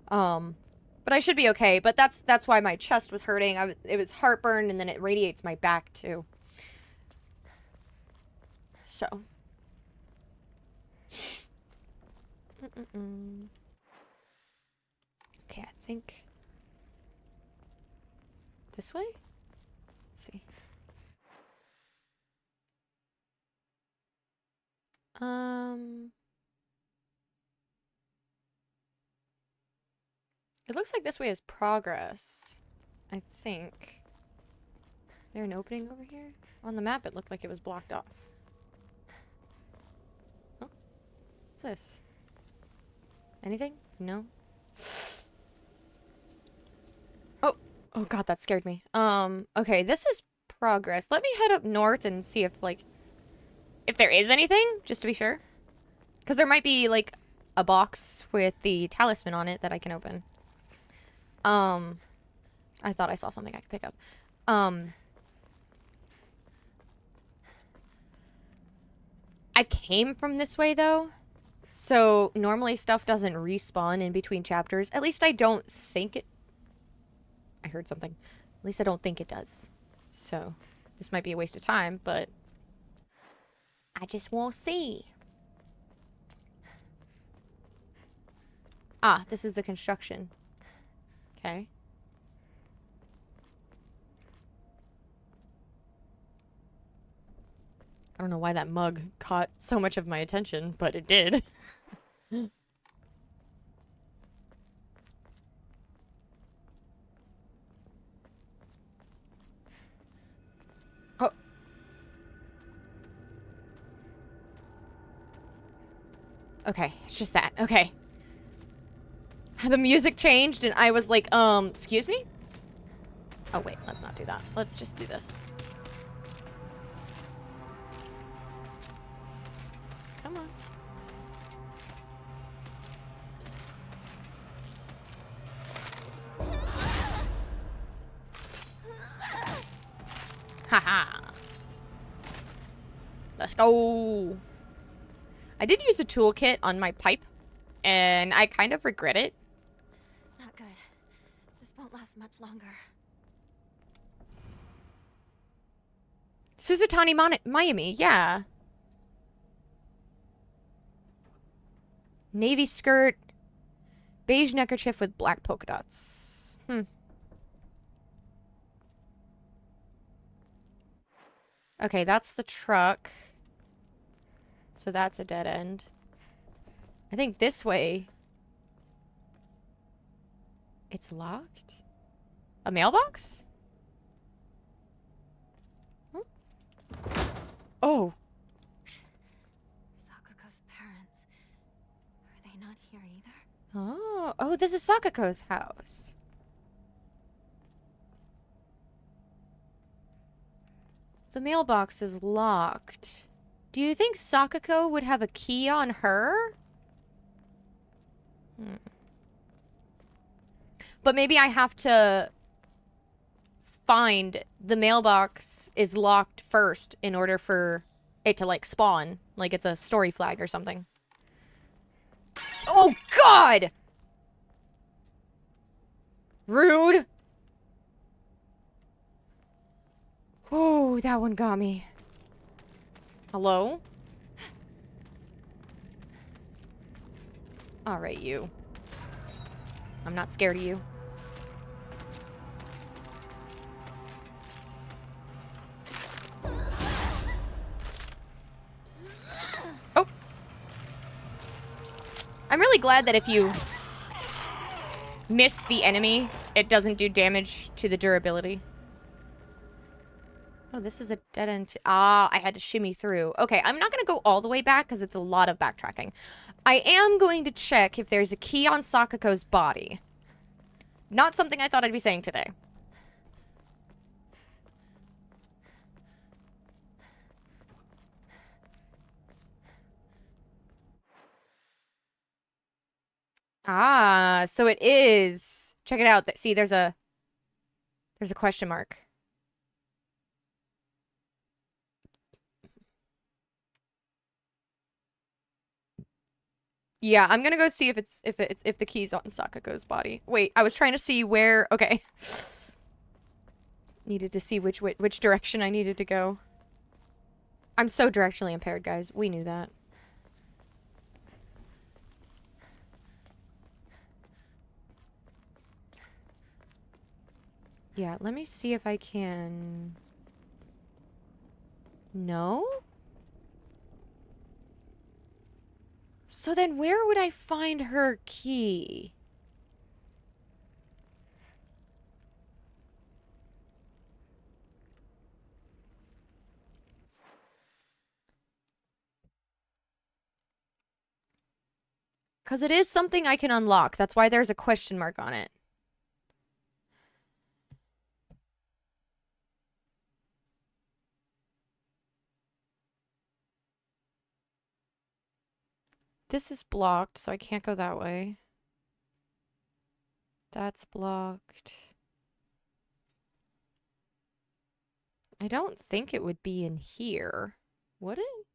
But I should be okay. But that's why my chest was hurting. It was heartburn, and then it radiates my back too. So. Okay, I think this way? Let's see. It looks like this way is progress, I think. Is there an opening over here? On the map, it looked like it was blocked off. Oh, what's this? Anything? No? Oh god, that scared me. Okay, this is progress. Let me head up north and see if, like, if there is anything, just to be sure. Because there might be, like, a box with the talisman on it that I can open. I thought I saw something I could pick up. I came from this way, though. So, normally stuff doesn't respawn in between chapters. At least I don't think it... I heard something. At least I don't think it does. So, this might be a waste of time, but... I just will see. Ah, this is the construction. Okay. I don't know why that mug caught so much of my attention, but it did. Oh. Okay, it's just that. Okay. The music changed and I was like, excuse me? Oh, wait, let's not do that. Let's just do this. Come on. Haha. Let's go. I did use a toolkit on my pipe, and I kind of regret it. Not good. This won't last much longer. Suzutani Mayumi, yeah. Navy skirt, beige neckerchief with black polka dots. Okay, that's the truck. So that's a dead end. I think this way... It's locked? A mailbox? Huh? Oh. Sakuko's parents. Are they not here either? Oh. Oh, this is Sakuko's house. The mailbox is locked. Do you think Sakuko would have a key on her? But maybe I have to find the mailbox is locked first in order for it to, like, spawn. Like it's a story flag or something. Oh, God! Rude. Oh, that one got me. Hello? Alright, you. I'm not scared of you. Oh! I'm really glad that if you miss the enemy, it doesn't do damage to the durability. Oh, this is a dead end. Ah, I had to shimmy through. Okay, I'm not going to go all the way back because it's a lot of backtracking. I am going to check if there's a key on Sakuko's body. Not something I thought I'd be saying today. Ah, so it is. Check it out. See, there's a question mark. Yeah, I'm gonna go see if the key's on Sakuko's body. Wait, I was trying to see where. Okay, needed to see which direction I needed to go. I'm so directionally impaired, guys. We knew that. Yeah, let me see if I can. No? So then where would I find her key? Because it is something I can unlock. That's why there's a question mark on it. This is blocked, so I can't go that way. That's blocked. I don't think it would be in here. Would it?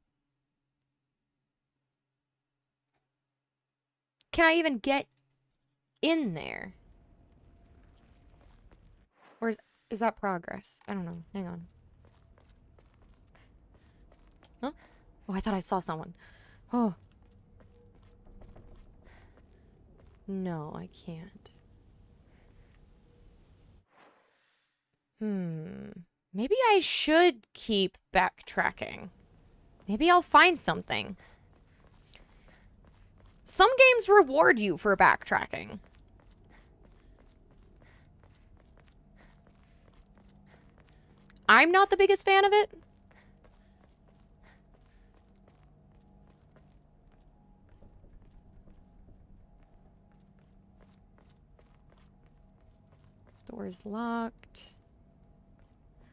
can I even get in there? Or is that progress? I don't know. Hang on. Huh? Oh, I thought I saw someone. Oh. No, I can't. Maybe I should keep backtracking. Maybe I'll find something. Some games reward you for backtracking. I'm not the biggest fan of it. Door's locked.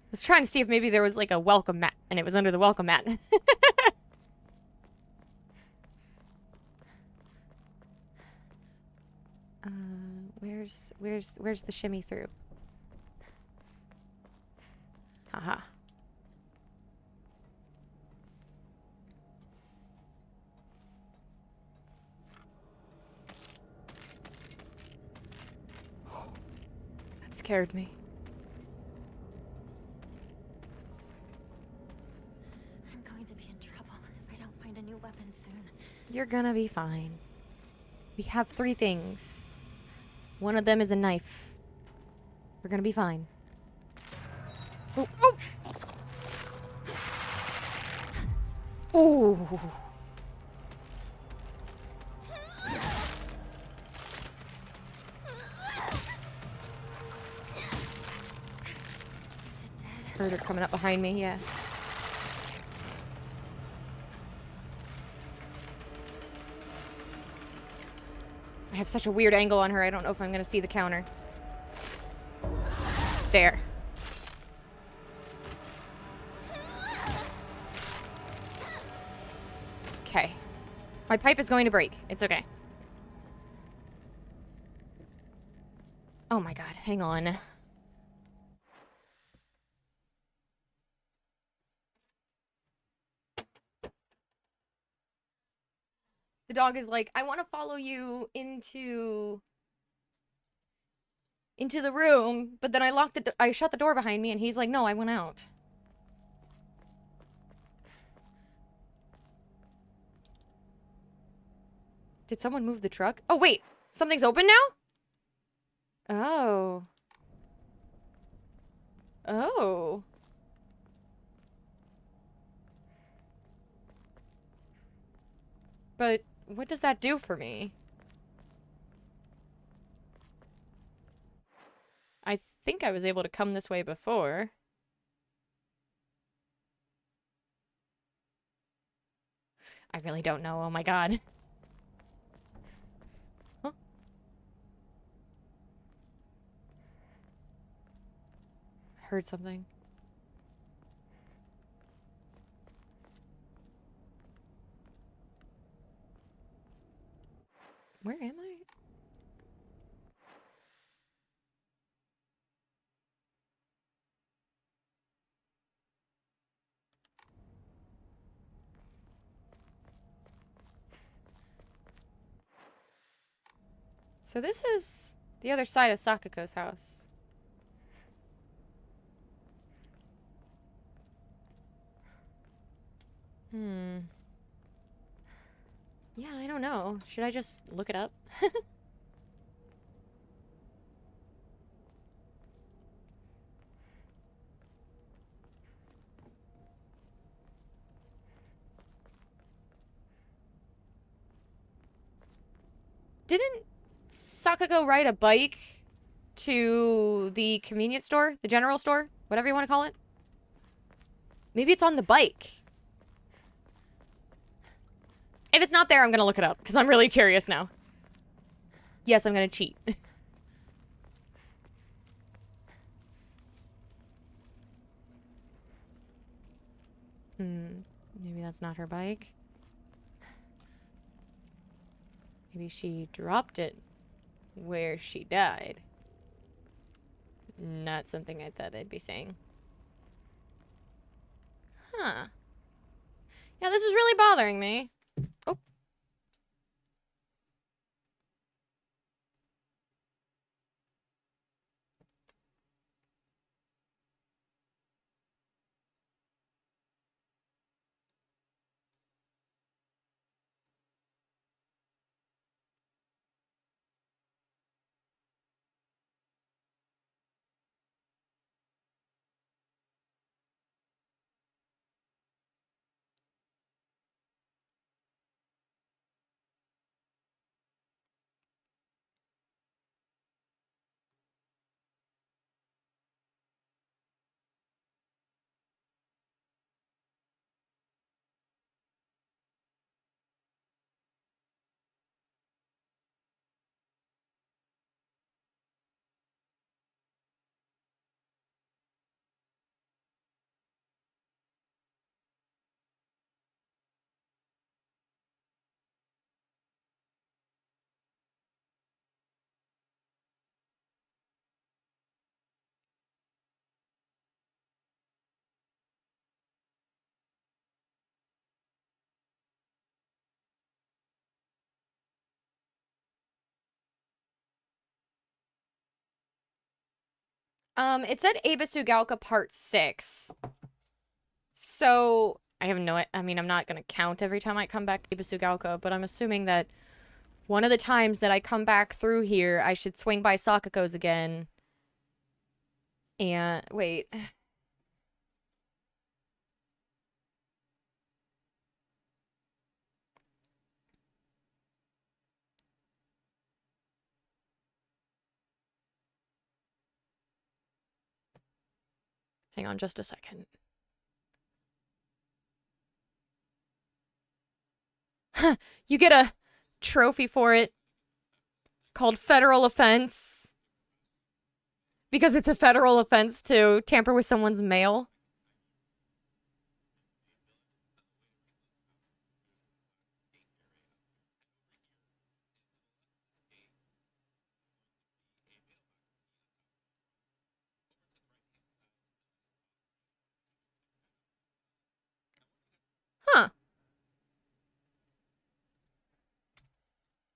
I was trying to see if maybe there was like a welcome mat, and it was under the welcome mat. Where's the shimmy through? Haha. That scared me. I'm going to be in trouble if I don't find a new weapon soon. You're gonna be fine. We have 3 things. One of them is a knife. We're gonna be fine. Oh, oh! Ooh. Is it dead? Heard her coming up behind me, yeah. I have such a weird angle on her, I don't know if I'm gonna see the counter. There. Okay. My pipe is going to break. It's okay. Oh my god, hang on. The dog is like, I want to follow you into the room, but then I shut the door behind me, and he's like, no, I went out. Did someone move the truck? Oh, wait. Something's open now? Oh. Oh. But what does that do for me? I think I was able to come this way before. I really don't know. Oh my god. Huh? I heard something. Where am I? So this is the other side of Sakako's house. Yeah, I don't know. Should I just look it up? Didn't Sakako ride a bike to the convenience store? The general store? Whatever you want to call it? Maybe it's on the bike. If it's not there, I'm going to look it up, because I'm really curious now. Yes, I'm going to cheat. Maybe that's not her bike. Maybe she dropped it where she died. Not something I thought I'd be saying. Huh. Yeah, this is really bothering me. Oh. It said Aba Sugalka Part 6. So, I have no... I mean, I'm not gonna count every time I come back to Aba Sugalka, but I'm assuming that one of the times that I come back through here, I should swing by Sakako's again. And... wait... Hang on just a second. You get a trophy for it called Federal Offense. Because it's a federal offense to tamper with someone's mail. Huh.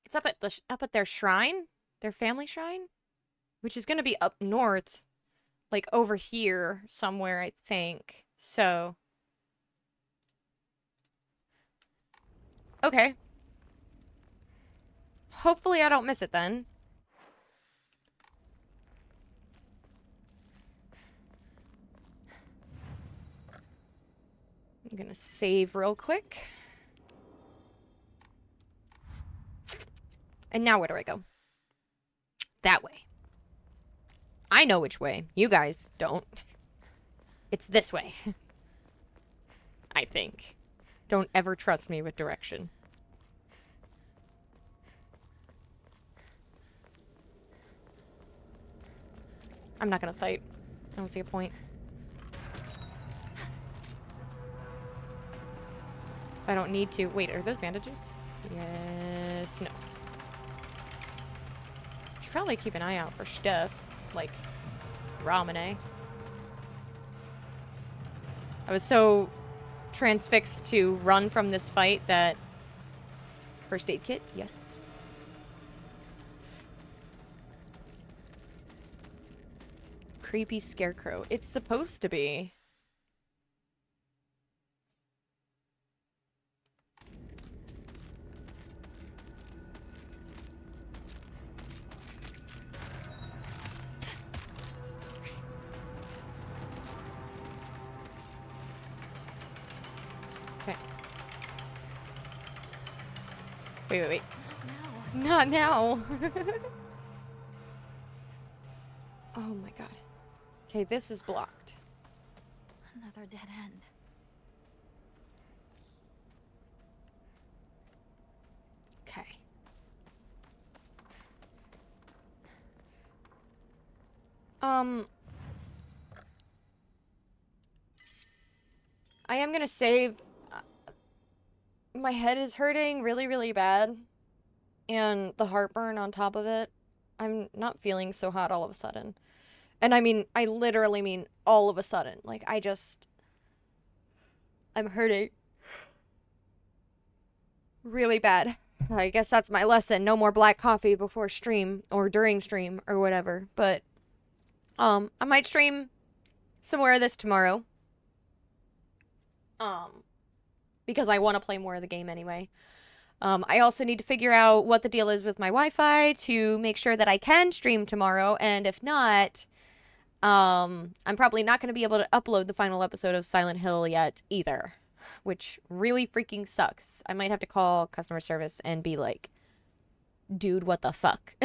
It's up at their shrine, their family shrine, which is going to be up north, like over here somewhere, I think. So, okay. Hopefully I don't miss it then. I'm gonna save real quick. And now where do I go? That way. I know which way. You guys don't. It's this way. I think. Don't ever trust me with direction. I'm not gonna fight. I don't see a point. I don't need to. Wait, are those bandages? Yes. No. Should probably keep an eye out for stuff like Ramune. I was so transfixed to run from this fight that... First aid kit? Yes. Creepy scarecrow. It's supposed to be. Okay. Wait. Not now. Oh my god. Okay, this is blocked. Another dead end. Okay. I am gonna save. My head is hurting really, really bad. And the heartburn on top of it. I'm not feeling so hot all of a sudden. And I mean, I literally mean all of a sudden. Like, I'm hurting really bad. I guess that's my lesson. No more black coffee before stream or during stream or whatever. But, I might stream some more of this tomorrow. Because I want to play more of the game anyway. I also need to figure out what the deal is with my Wi-Fi to make sure that I can stream tomorrow. And if not, I'm probably not going to be able to upload the final episode of Silent Hill yet either. Which really freaking sucks. I might have to call customer service and be like, dude, what the fuck?